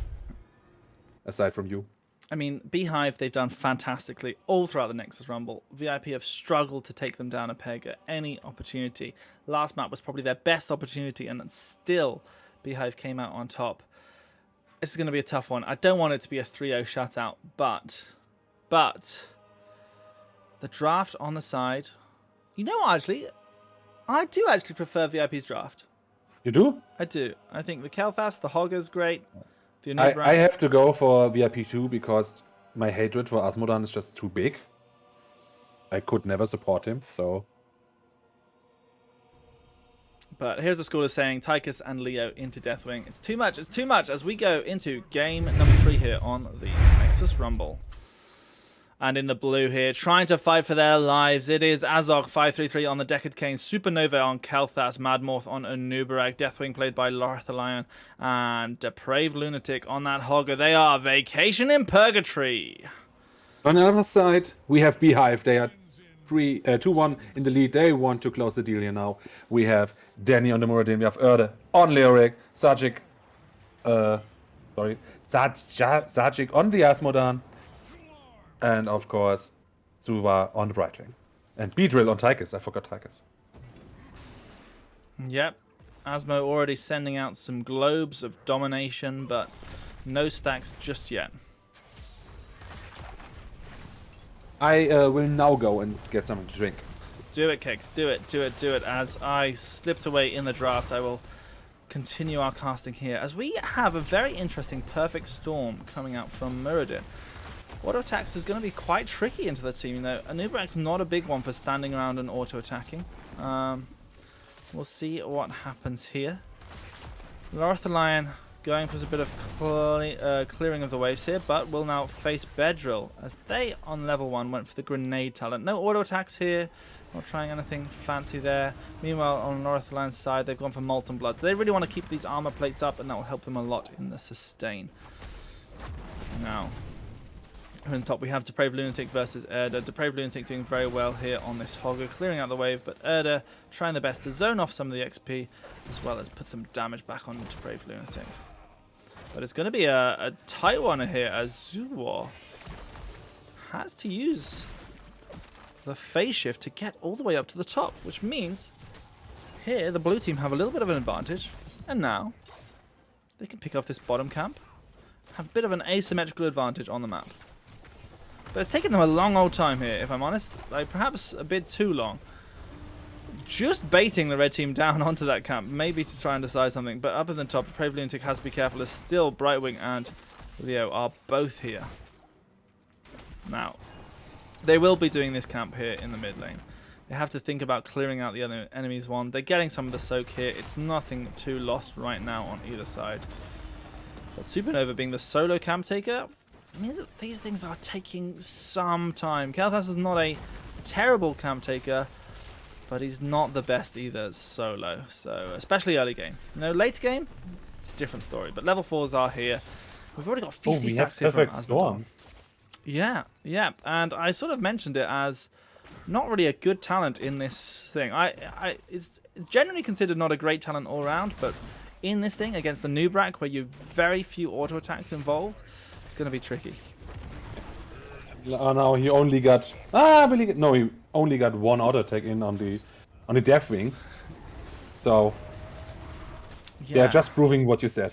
aside from you. I mean, Beehive, they've done fantastically all throughout the Nexus Rumble. VIP have struggled to take them down a peg at any opportunity. Last map was probably their best opportunity, and still Beehive came out on top. This is going to be a tough one. I don't want it to be a 3-0 shutout, but the draft on the side. You know what, actually? I do actually prefer VIP's draft. You do? I do. I think the Kel'Thas, the Hogger's great. The I have to go for VIP 2 because my hatred for Asmodan is just too big. I could never support him, so... But here's the score saying Tychus and Leo into Deathwing. It's too much as we go into game number 3 here on the Nexus Rumble. And in the blue here, trying to fight for their lives, it is Azog 533 on the Decad Cane, Supernova on Kel'Thas, Madmorph on Anubarak, Deathwing played by Larthalion, and Depraved Lunatic on that Hogger. They are Vacation in Purgatory. On the other side, we have Beehive. They are 2-1 in the lead. They want to close the deal here now. We have Danny on the Muradin. We have Erde on Leoric, Sajik on the Asmodan. And of course, Suva on the Brightwing. And Beedrill on Tychus. I forgot Tychus. Yep. Asmo already sending out some globes of domination, but no stacks just yet. I will now go and get something to drink. Do it, Kix. Do it. As I slipped away in the draft, I will continue our casting here. As we have a very interesting Perfect Storm coming out from Muradin. Auto attacks is going to be quite tricky into the team. You know, Anubarak's not a big one for standing around and auto attacking. We'll see what happens here. Larthalion going for a bit of clearing of the waves here, but will now face Bedrill as they on level 1 went for the grenade talent. No auto attacks here. Not trying anything fancy there. Meanwhile, on Larthalion's side, they've gone for Molten Blood. So they really want to keep these armor plates up, and that will help them a lot in the sustain. Now, on top we have Depraved Lunatic versus Erde. Depraved Lunatic doing very well here on this Hogger, clearing out the wave, but Erde trying their best to zone off some of the XP, as well as put some damage back on Depraved Lunatic. But it's going to be a tight one here, as Zulwar has to use the phase shift to get all the way up to the top, which means here the blue team have a little bit of an advantage, and now they can pick off this bottom camp, have a bit of an asymmetrical advantage on the map. But it's taken them a long old time here, if I'm honest. Like, perhaps a bit too long. Just baiting the red team down onto that camp, maybe to try and decide something. But up in the top, Depraved Lunatic has to be careful, as still Brightwing and Leo are both here. Now, they will be doing this camp here in the mid lane. They have to think about clearing out the other enemy's one. They're getting some of the soak here. It's nothing too lost right now on either side. But Supernova being the solo camp taker means that these things are taking some time. Kel'Thas is not a terrible camp taker, but he's not the best either solo. So, especially early game. You know, late game, it's a different story. But level 4s are here. We've already got 50 stacks here from Asmodon. Yeah. And I sort of mentioned it as not really a good talent in this thing. It's generally considered not a great talent all around, but in this thing against the Nubrak, where you've very few auto attacks involved, it's going to be tricky. Now he only got he only got one auto attack in on the Deathwing. So yeah, just proving what you said.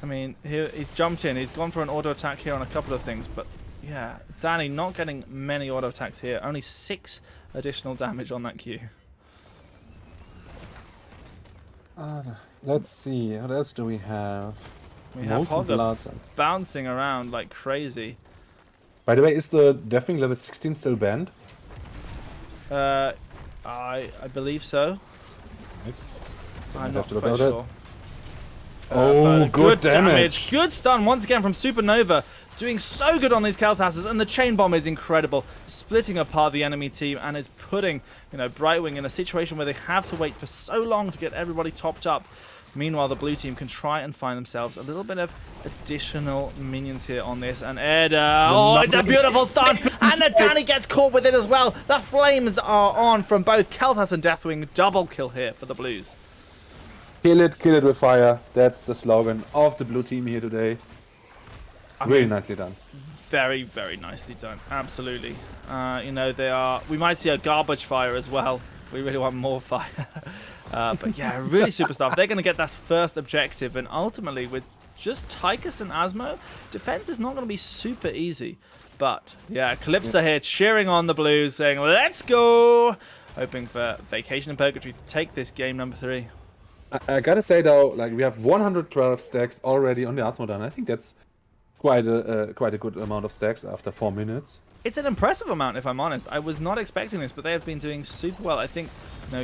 I mean, he's jumped in. He's gone for an auto attack here on a couple of things, but yeah, Danny not getting many auto attacks here. Only 6 additional damage on that Q. Let's see, what else do we have? We have Hogger bouncing around like crazy. By the way, is the Deathwing level 16 still banned? I believe so. Right. I'm not quite sure. Oh, good damage. Good stun once again from Supernova. Doing so good on these Kel'Thas's, and the chain bomb is incredible, splitting apart the enemy team, and it's putting, you know, Brightwing in a situation where they have to wait for so long to get everybody topped up. Meanwhile, the blue team can try and find themselves a little bit of additional minions here on this, and Erde, oh, it's a beautiful stun, and the Danny gets caught with it as well. The flames are on from both Kel'Thas and Deathwing. Double kill here for the blues. Kill it with fire. That's the slogan of the blue team here today. Really nicely done. Very, very nicely done. Absolutely. You know, we might see a garbage fire as well We really want more fire. But yeah, really super stuff. They're going to get that first objective, and ultimately with just Tychus and Asmo, defense is not going to be super easy. But yeah, Calypso here cheering on the Blues, saying, let's go! Hoping for Vacation in Purgatory to take this game number 3. I gotta say though, like we have 112 stacks already on the Asmodon. I think that's quite a good amount of stacks after 4 minutes. It's an impressive amount, if I'm honest. I was not expecting this, but they have been doing super well. I think,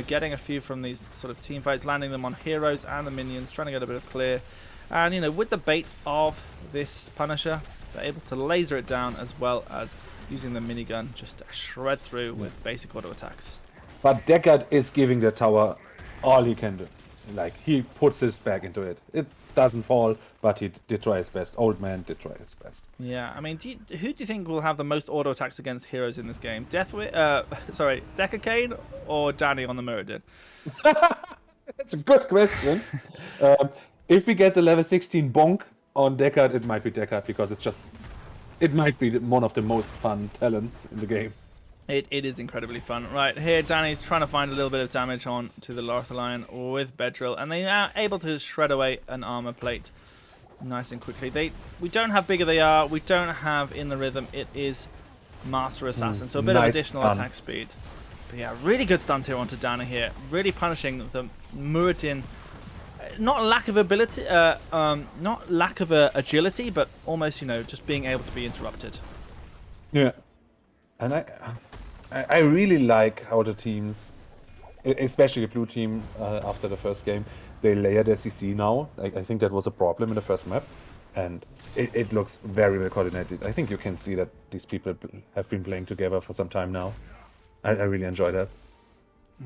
getting a few from these sort of team fights, landing them on heroes and the minions, trying to get a bit of clear. And, with the bait of this Punisher, they're able to laser it down as well as using the minigun just to shred through with basic auto attacks. But Deckard is giving the tower all he can do. Like, he puts his back into it. It doesn't fall, but he did try his best. Old man did try his best. Yeah, I mean, who do you think will have the most auto attacks against heroes in this game? Deckard Cain or Danny on the Mirrodin? That's a good question. If we get the level 16 bonk on Deckard, it might be Deckard because it might be one of the most fun talents in the game. It is incredibly fun. Right, here Danny's trying to find a little bit of damage on to the Lorthaline with Bedrill, and they are able to shred away an armor plate nice and quickly. We don't have Bigger They Are, we don't have In the Rhythm, it is Master Assassin, so a bit of additional attack speed. But yeah, really good stunts here onto Danny here, really punishing the Muradin. Not lack of ability, not lack of agility, but almost, just being able to be interrupted. Yeah. And I really like how the teams, especially the blue team, after the first game, they layered SEC now. I think that was a problem in the first map, and it looks very well coordinated. I think you can see that these people have been playing together for some time now. I really enjoy that.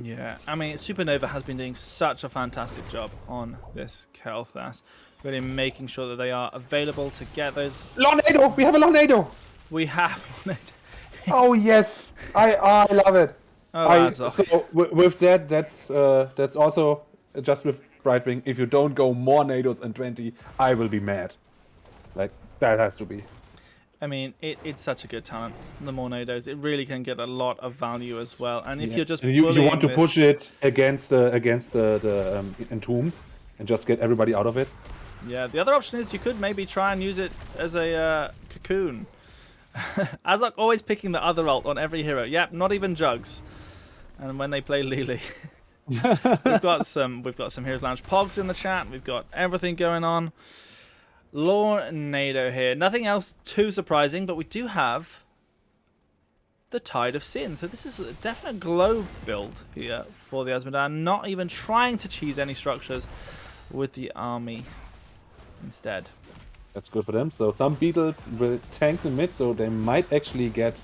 Yeah, I mean, Supernova has been doing such a fantastic job on this Kel'Thas, really making sure that they are available to get those. Lornado! We have a Lornado! We have Lornado. Oh yes, I love it. Oh, so with that, that's also just with Brightwing. If you don't go more Nados than 20, I will be mad. Like that has to be. I mean, it's such a good talent. The more Nados, it really can get a lot of value as well. And if you're just you want to push it against the Entomb and just get everybody out of it. Yeah, the other option is you could maybe try and use it as a cocoon. Azok always picking the other ult on every hero. Yep, not even Jugs. And when they play Lily, we've got some Heroes Lounge Pogs in the chat. We've got everything going on. Lornado here. Nothing else too surprising, but we do have the Tide of Sin. So this is a definite glow build here for the Azmodan. Not even trying to cheese any structures with the army instead. That's good for them. So some Beetles will tank the mid, so they might actually get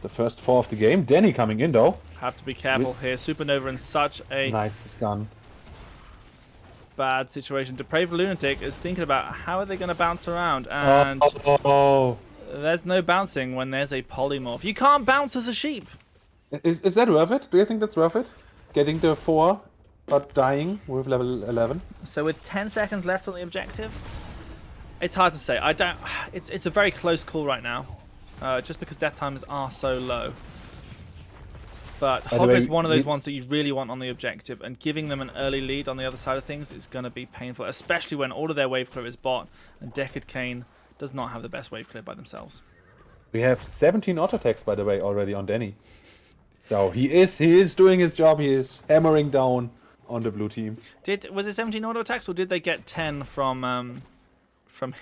the first 4 of the game. Danny coming in though. Have to be careful here. Supernova in such a nice stun. Bad situation. Depraved Lunatic is thinking about how are they going to bounce around, and there's no bouncing when there's a polymorph. You can't bounce as a sheep. Is that worth it? Do you think that's worth it? Getting the 4 but dying with level 11? So with 10 seconds left on the objective, it's hard to say. It's a very close call right now, just because death times are so low. But Hogger is one of those ones that you really want on the objective, and giving them an early lead on the other side of things is going to be painful, especially when all of their wave clear is bot, and Deckard Cain does not have the best wave clear by themselves. We have 17 auto attacks, by the way, already on Danny. So he is doing his job. He is hammering down on the blue team. Was it 17 auto attacks, or did they get 10 from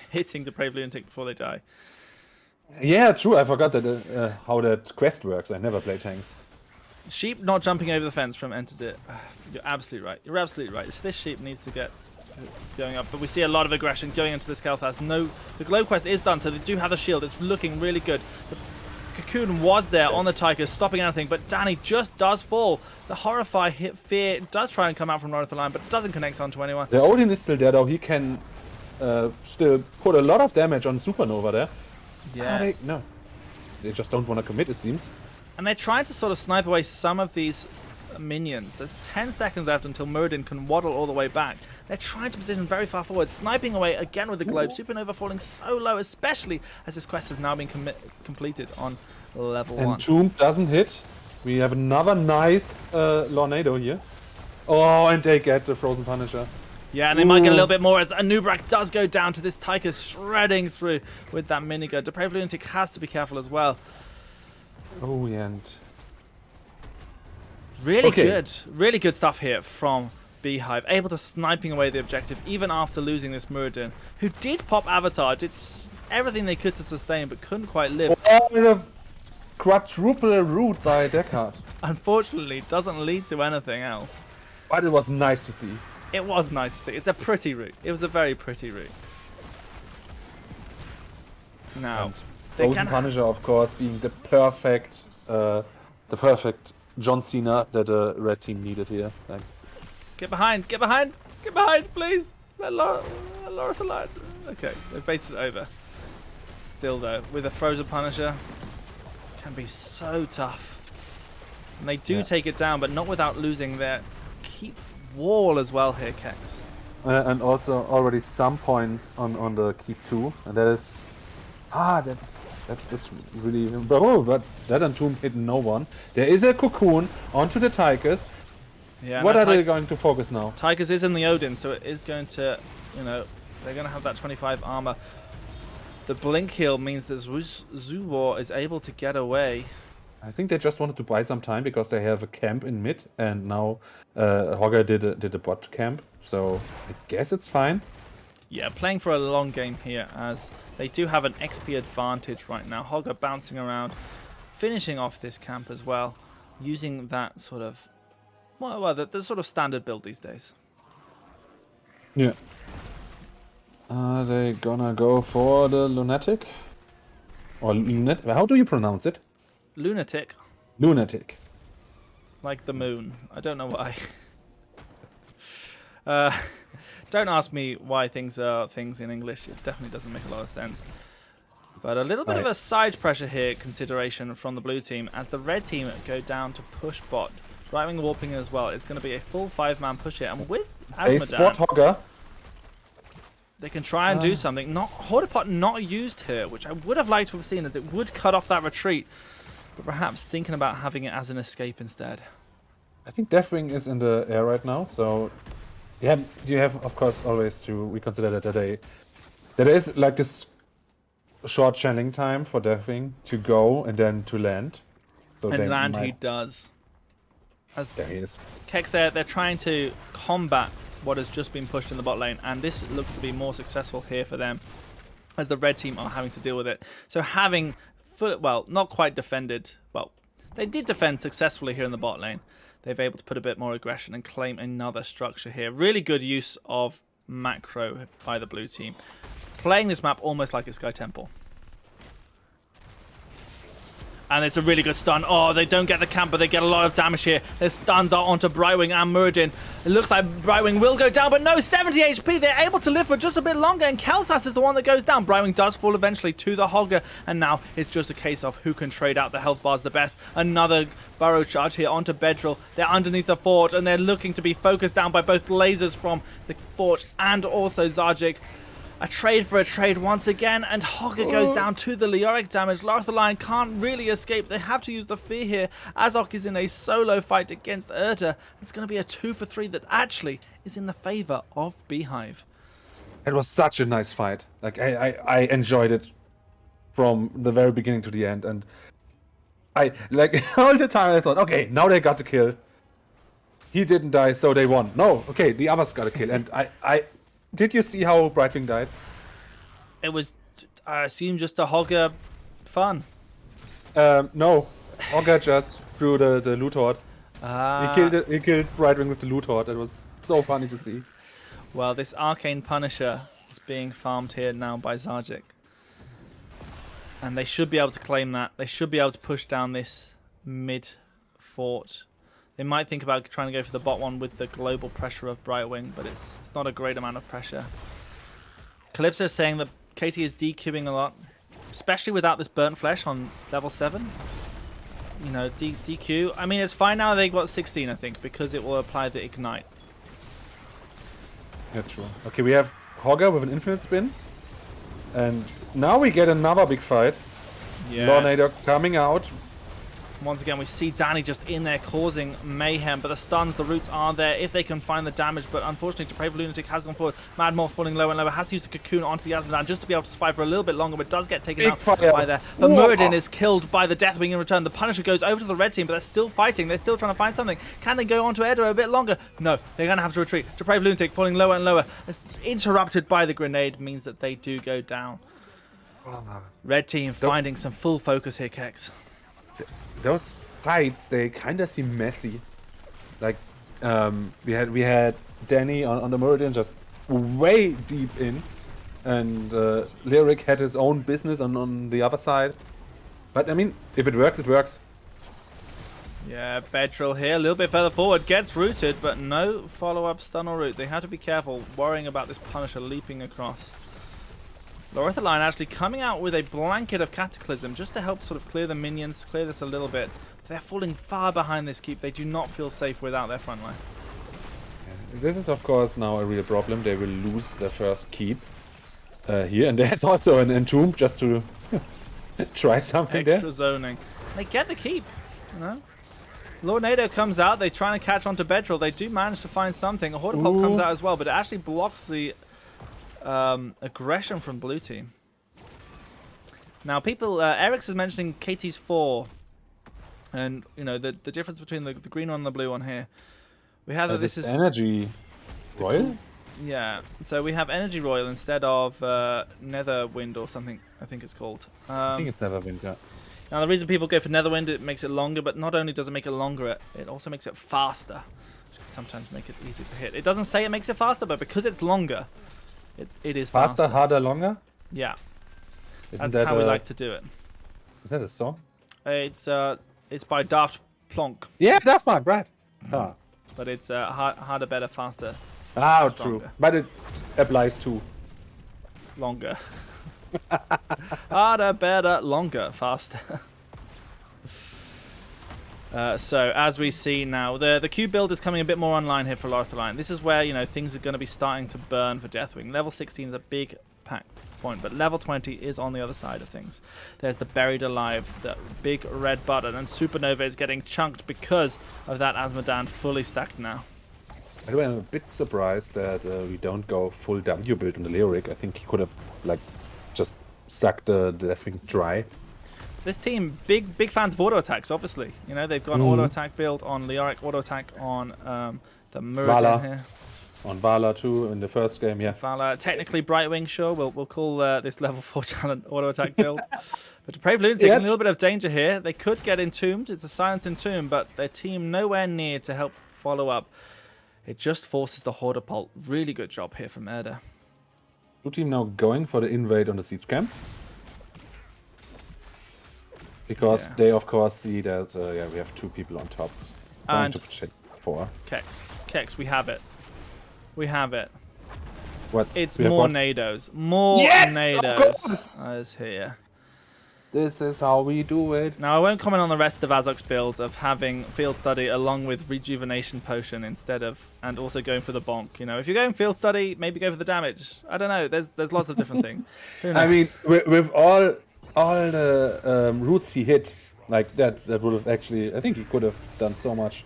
hitting Depraved Lunatic before they die? Yeah, true. I forgot that how that quest works. I never play tanks. Sheep not jumping over the fence from entered it. You're absolutely right. You're absolutely right. So this sheep needs to get going up. But we see a lot of aggression going into this Kel'Thas. No, the glow quest is done, so they do have the shield. It's looking really good. The cocoon was there on the Tychus, stopping anything, but Danny just does fall. The Horrify Fear does try and come out from Lorthaline, but doesn't connect onto anyone. The Odin is still there, though. He can still put a lot of damage on Supernova there. Yeah. They just don't want to commit, it seems. And they're trying to sort of snipe away some of these minions. There's 10 seconds left until Muradin can waddle all the way back. They're trying to position very far forward, sniping away again with the globe. Supernova falling so low, especially as this quest has now been completed on level 1. And Tomb doesn't hit. We have another nice Lornado here. Oh, and they get the Frozen Punisher. Yeah, and they might get a little bit more as Anubrak does go down to this Tychus shredding through with that minigun. Depraved Lunatic has to be careful as well. Oh, yeah, and... Really good stuff here from Beehive. Able to sniping away the objective even after losing this Muradin, who did pop Avatar, did everything they could to sustain but couldn't quite live. Oh, the quadruple root by Deckard. Unfortunately, doesn't lead to anything else. But it was nice to see. It was nice to see. It's a pretty route. It was a very pretty route. Now, Frozen Punisher, of course, being the perfect John Cena that the red team needed here. Like, get behind, please. Let Laura alive. Okay, they baited it over. Still though, with a Frozen Punisher, can be so tough. And they do take it down, but not without losing their keep wall as well here, Kex. and also already some points on the keep 2, and that is that's really but that Entomb hit no one. There is a cocoon onto the Tychus. Yeah. What are they going to focus now? Tychus is in the Odin, so it is going to, they're going to have that 25 armor. The blink heal means that Zuwar is able to get away. I think they just wanted to buy some time because they have a camp in mid, and now Hogger did a bot camp, so I guess it's fine. Yeah, playing for a long game here as they do have an XP advantage right now. Hogger bouncing around, finishing off this camp as well, using that sort of, the sort of standard build these days. Yeah. Are they gonna go for the Lunatic? Or Lunet? How do you pronounce it? Lunatic. Lunatic. Like the moon. I don't know why. Don't ask me why things are things in English. It definitely doesn't make a lot of sense. But a little bit of a side pressure here consideration from the blue team as the red team go down to push bot. Right-wing warping as well. It's going to be a full 5-man push here. And with They spot Asmodan, Hogger. they can try and do something. Hordepot not used here, which I would have liked to have seen as it would cut off that retreat. But perhaps thinking about having it as an escape instead. I think Deathwing is in the air right now, so yeah, you have of course always to reconsider that there is like this short channeling time for Deathwing to go and then to land. So And land he does. As there he is. Kex there, they're trying to combat what has just been pushed in the bot lane, and this looks to be more successful here for them as the red team are having to deal with it. So having, not quite defended, they did defend successfully here in the bot lane. They've able to put a bit more aggression and claim another structure here. Really good use of macro by the blue team. Playing this map almost like a Sky Temple. And it's a really good stun. Oh, they don't get the camp, but they get a lot of damage here. Their stuns are onto Brightwing and Muradin. It looks like Brightwing will go down, but no, 70 HP. They're able to live for just a bit longer, and Kel'Thas is the one that goes down. Brightwing does fall eventually to the Hogger, and now it's just a case of who can trade out the health bars the best. Another burrow charge here onto Bedril. They're underneath the fort, and they're looking to be focused down by both lasers from the fort and also Zajic. A trade for a trade once again, and Hogger goes down to the Leoric damage. Larthalion can't really escape. They have to use the fear here. Azok is in a solo fight against Urda. It's going to be a 2 for 3 that actually is in the favor of Beehive. It was such a nice fight. Like I enjoyed it from the very beginning to the end, and I like all the time I thought, okay, now they got the kill. He didn't die, so they won. No, okay, the others got a kill, and I did you see how Brightwing died? It was, I assume, just a Hogger fun. No, Hogger just threw the loot horde. He killed Brightwing with the loot horde. It was so funny to see. Well, this Arcane Punisher is being farmed here now by Zajic. And they should be able to claim that. They should be able to push down this mid fort. They might think about trying to go for the bot one with the global pressure of Brightwing, but it's not a great amount of pressure. Calypso is saying that KT is DQing a lot, especially without this burnt flesh on level 7. You know, DQ. I mean, it's fine now they got 16, I think, because it will apply the ignite. Yeah, true. Okay, we have Hogger with an infinite spin. And now we get another big fight. Yeah. Lornado coming out. Once again, we see Danny just in there causing mayhem, but the stuns, the roots are there if they can find the damage, but unfortunately, Depraved Lunatic has gone forward. Mad Moth falling lower and lower, has used a cocoon onto the Azmodan just to be able to survive for a little bit longer, but does get taken out by there. But Muradin is killed by the Deathwing in return. The Punisher goes over to the red team, but they're still fighting. They're still trying to find something. Can they go onto Edo a bit longer? No, they're going to have to retreat. Depraved Lunatic falling lower and lower. It's interrupted by the grenade, means that they do go down. Red team finding some full focus here, Kex. Those fights, they kind of seem messy. Like, we had Danny on the Muradin just way deep in, and Lyric had his own business on the other side. But I mean, if it works, it works. Yeah, Bedrill here, a little bit further forward, gets rooted, but no follow-up stun or root. They have to be careful, worrying about this Punisher leaping across. Lorethaline actually coming out with a blanket of Cataclysm just to help sort of clear the minions, clear this a little bit. But they're falling far behind this keep. They do not feel safe without their front line. Yeah, this is, of course, now a real problem. They will lose their first keep here. And there's also an entomb just to try something Extra there. zoning. They get the keep, you know. Lord Nado comes out. They try and catch onto Bedrill. They do manage to find something. A Hortapult comes out as well, but it actually blocks the aggression from blue team. Now, people, Eric's is mentioning KT's 4, and you know the difference between the green one and the blue one here. We have that this is Energy Royal. Yeah, so we have Energy Royal instead of Netherwind or something. I think it's called. I think it's Neverwind. Yeah. Now, the reason people go for Netherwind, it makes it longer, but not only does it make it longer, it also makes it faster, which can sometimes make it easier to hit. It doesn't say it makes it faster, but because it's longer, it is faster. Harder, longer? Yeah. Isn't That's that how we like to do it. Is that a song? It's by Daft Plonk. Yeah, Daft Punk, right. Ah. But it's harder, better, faster. Ah, stronger. true. But it applies to Longer. Harder, better, longer, faster. So as we see now, the Q build is coming a bit more online here for Lorethaline. This is where, you know, things are going to be starting to burn for Deathwing. Level 16 is a big pack point, but level 20 is on the other side of things. There's the Buried Alive, the big red button, and Supernova is getting chunked because of that Azmodan fully stacked now. By the way, I'm a bit surprised that we don't go full W build on the Lyric. I think he could have, like, just sucked the Deathwing dry. This team, big fans of auto attacks, obviously. You know, they've got an auto attack build on Lyric, auto attack on the Muradin here. On Vala too in the first game, yeah. Vala, technically Brightwing, sure. We'll call this level 4 talent auto attack build. But Depraved Lunatic in a little bit of danger here. They could get entombed. It's a silence entomb, but their team nowhere near to help follow up. It just forces the Hortapult. Really good job here from Erda. Blue team now going for the invade on the siege camp. Because they, of course, see that yeah, we have 2 people on top. Going to protect 4. Kex, we have it. We have it. What? It's more Nados. More Nados is here. This is how we do it. Now, I won't comment on the rest of Azok's build of having Field Study along with Rejuvenation Potion instead of, and also going for the bonk. You know, if you're going Field Study, maybe go for the damage. I don't know. There's lots of different things. Who knows? I mean, with all the roots he hit, like that would have actually, I think he could have done so much.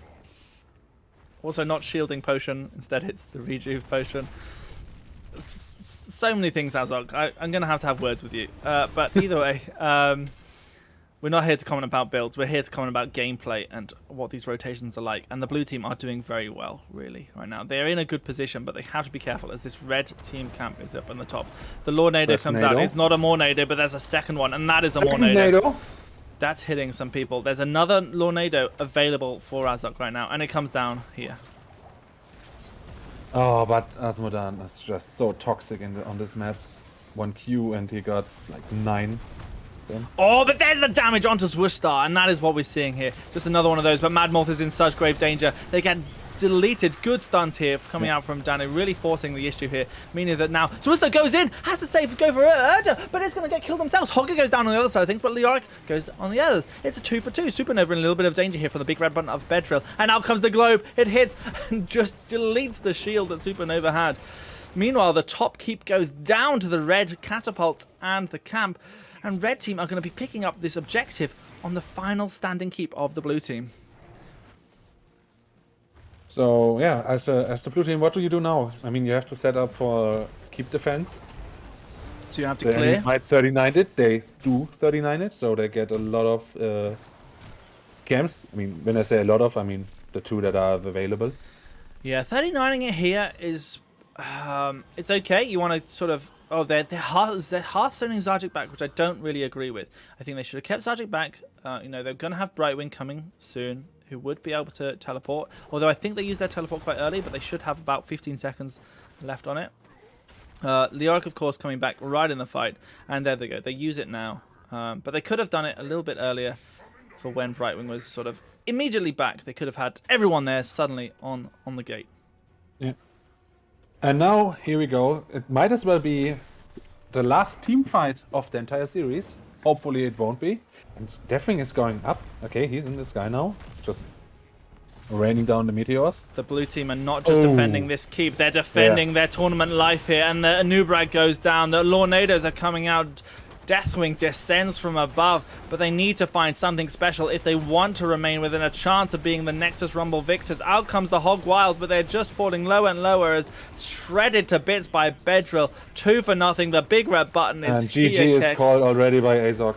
Also, not Shielding Potion. Instead, it's the Rejuve Potion. So many things, Azok. I'm going to have words with you. But either way, we're not here to comment about builds. We're here to comment about gameplay and what these rotations are like. And the blue team are doing very well, really, right now. They're in a good position, but they have to be careful as this red team camp is up on the top. The Lornado comes out. It's not a Mornado, but there's a second one, and that is a Mornado. That's hitting some people. There's another Lornado available for Azok right now, and it comes down here. Oh, but Azmodan is just so toxic on this map. 1 Q and he got like 9. Oh, but there's the damage onto Zwistar, and that is what we're seeing here. Just another one of those, but Mad Moth is in such grave danger. They get deleted. Good stuns here coming out from Danny, really forcing the issue here, meaning that now Zwistar goes in, has to save, go for Urja, but it's going to get killed themselves. Hogger goes down on the other side of things, but Leoric goes on the others. It's a 2 for 2. Supernova in a little bit of danger here from the big red button of Bedrill, and out comes the globe. It hits and just deletes the shield that Supernova had. Meanwhile, the top keep goes down to the red catapults and the camp, and red team are going to be picking up this objective on the final standing keep of the blue team. So yeah, as the blue team, what do you do now? I mean, you have to set up for keep defense. So you have to The enemy clear. might 39 it. They do 39 it, so they get a lot of camps. I mean, when I say a lot of, I mean the 2 that are available. Yeah, 39ing it here is it's okay. You want to sort of they're hearthstoning Zajic back, which I don't really agree with. I think they should have kept Zajic back. You know, they're going to have Brightwing coming soon, who would be able to teleport. Although I think they used their teleport quite early, but they should have about 15 seconds left on it. Leoric, of course, coming back right in the fight, and there they go. They use it now, but they could have done it a little bit earlier for when Brightwing was sort of immediately back. They could have had everyone there suddenly on the gate. Yeah. And now, here we go. It might as well be the last team fight of the entire series. Hopefully it won't be. And Deathwing is going up. Okay, he's in the sky now. Just raining down the meteors. The blue team are not just defending this keep, they're defending their tournament life here. And the Anubrag goes down. The Lornados are coming out. Deathwing descends from above, but they need to find something special if they want to remain within a chance of being the Nexus Rumble victors. Out comes the Hog Wild, but they're just falling lower and lower as shredded to bits by Bedrill. 2 for nothing. The big red button is and GG here, is Kex. called already by Azog.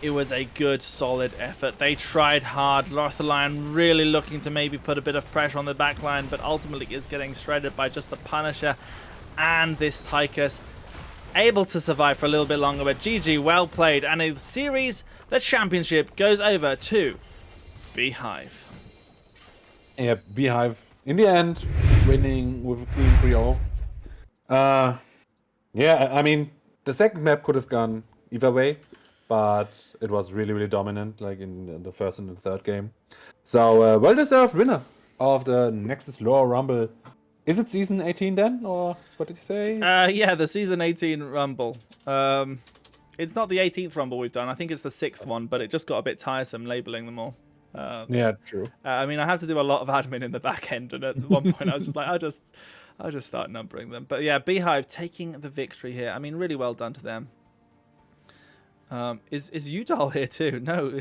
It was a good, solid effort. They tried hard. Lorthalion really looking to maybe put a bit of pressure on the back line, but ultimately is getting shredded by just the Punisher and this Tychus. Able to survive for a little bit longer, but GG, well played. And in the series, the championship goes over to Beehive. Yeah, Beehive, in the end, winning with a clean 3-0. Yeah, I mean, the second map could have gone either way, but it was really, really dominant, like in the first and the third game. So, well-deserved winner of the Nexus Lore Rumble. Is it season 18 then, or what did you say? Yeah, the season 18 Rumble. It's not the 18th Rumble we've done. I think it's the 6th one, but it just got a bit tiresome labeling them all. Yeah, true. I mean, I have to do a lot of admin in the back end, and at one point I was just like, I'll just start numbering them. But yeah, Beehive taking the victory here. I mean, really well done to them. Is Udall here too? No,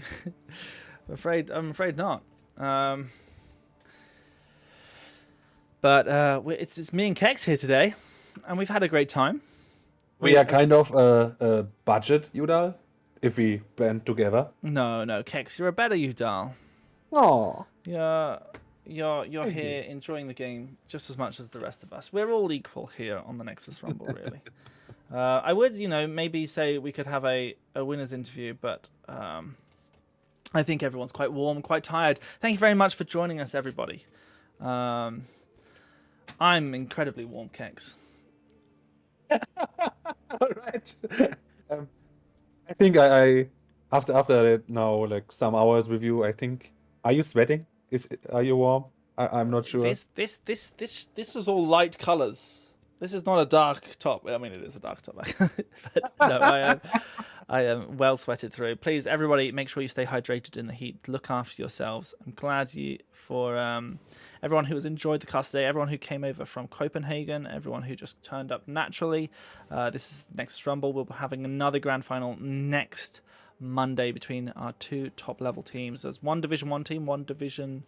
I'm afraid not. But it's me and Kex here today, and we've had a great time. We are kind of a budget Udall, if we band together. No, Kex, you're a better Udall. Oh, You're here enjoying the game just as much as the rest of us. We're all equal here on the Nexus Rumble, really. I would, maybe say we could have a winner's interview, but I think everyone's quite warm, quite tired. Thank you very much for joining us, everybody. I'm incredibly warm, Kex. all right. I think I after now like some hours with you, I think. Are you sweating? Are you warm? I'm not sure. This is all light colors. This is not a dark top. I mean, it is a dark top, but no, I am well sweated through. Please, everybody, make sure you stay hydrated in the heat. Look after yourselves. I'm glad for everyone who has enjoyed the cast today, everyone who came over from Copenhagen, everyone who just turned up naturally. This is Nexus Rumble. We'll be having another grand final next Monday between our 2 top-level teams. There's one Division 1 team, one Division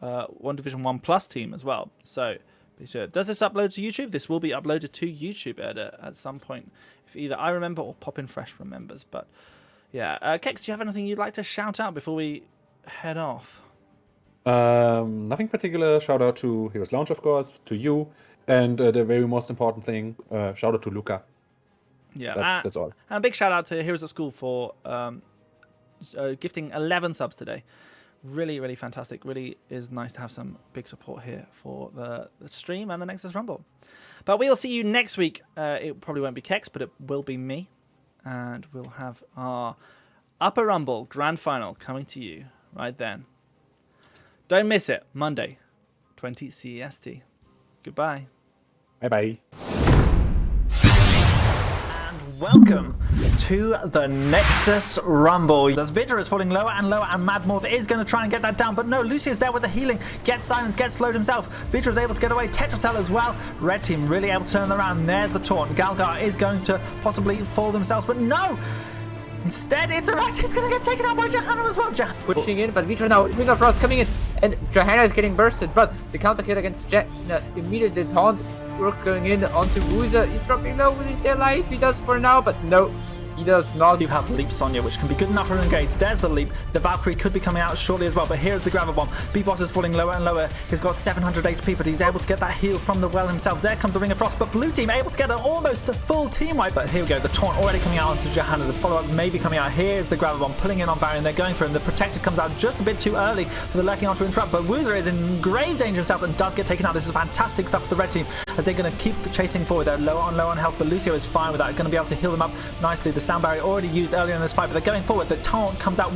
1 Plus team as well. So be sure. Does this upload to YouTube? This will be uploaded to YouTube at some point, if either I remember or Poppin' Fresh remembers. But yeah, Kex, do you have anything you'd like to shout out before we head off? Nothing particular. Shout out to Heroes Lounge, of course, to you, and the very most important thing, shout out to Luca. Yeah, that's all. And a big shout out to Heroes at School for gifting 11 subs today. Really, really fantastic. Really is nice to have some big support here for the stream and the Nexus Rumble. But we'll see you next week. It probably won't be Kex, but it will be me. And we'll have our Upper Rumble Grand Final coming to you right then. Don't miss it. Monday, 20 CEST. Goodbye. Bye-bye. Welcome to the Nexus Rumble. As Vidra is falling lower and lower, and Mad Morph is going to try and get that down, but no, Lucy is there with the healing, gets silenced, gets slowed himself. Vidra is able to get away, Tetracell as well. Red team really able to turn around. There's the taunt. Galgar is going to possibly fall themselves, but no! Instead, it's alright. He's gonna get taken out by Johanna as well. Pushing in, but Vitra now. Vitra Frost coming in, and Johanna is getting bursted. But the counter hit against Jet, immediately the taunt works going in onto Woozer. He's dropping low with his dead life. He does for now, but no. He does not. You have Leap Sonya, which can be good enough for an engage. There's the Leap. The Valkyrie could be coming out shortly as well, but here's the Grabber Bomb. B-Boss is falling lower and lower. He's got 700 HP, but he's able to get that heal from the well himself. There comes the Ring of Frost, but Blue Team able to get an almost a full team wipe. But here we go. The taunt already coming out onto Johanna. The follow-up may be coming out. Here's the Grabber Bomb pulling in on Varian. They're going for him. The Protected comes out just a bit too early for the Lurking On to interrupt, but Woozer is in grave danger himself and does get taken out. This is fantastic stuff for the red team as they're going to keep chasing forward. They're low on health, but Lucio is fine with that. Going to be able to heal them up nicely. The sound barrier already used earlier in this fight, but they're going forward. The taunt comes out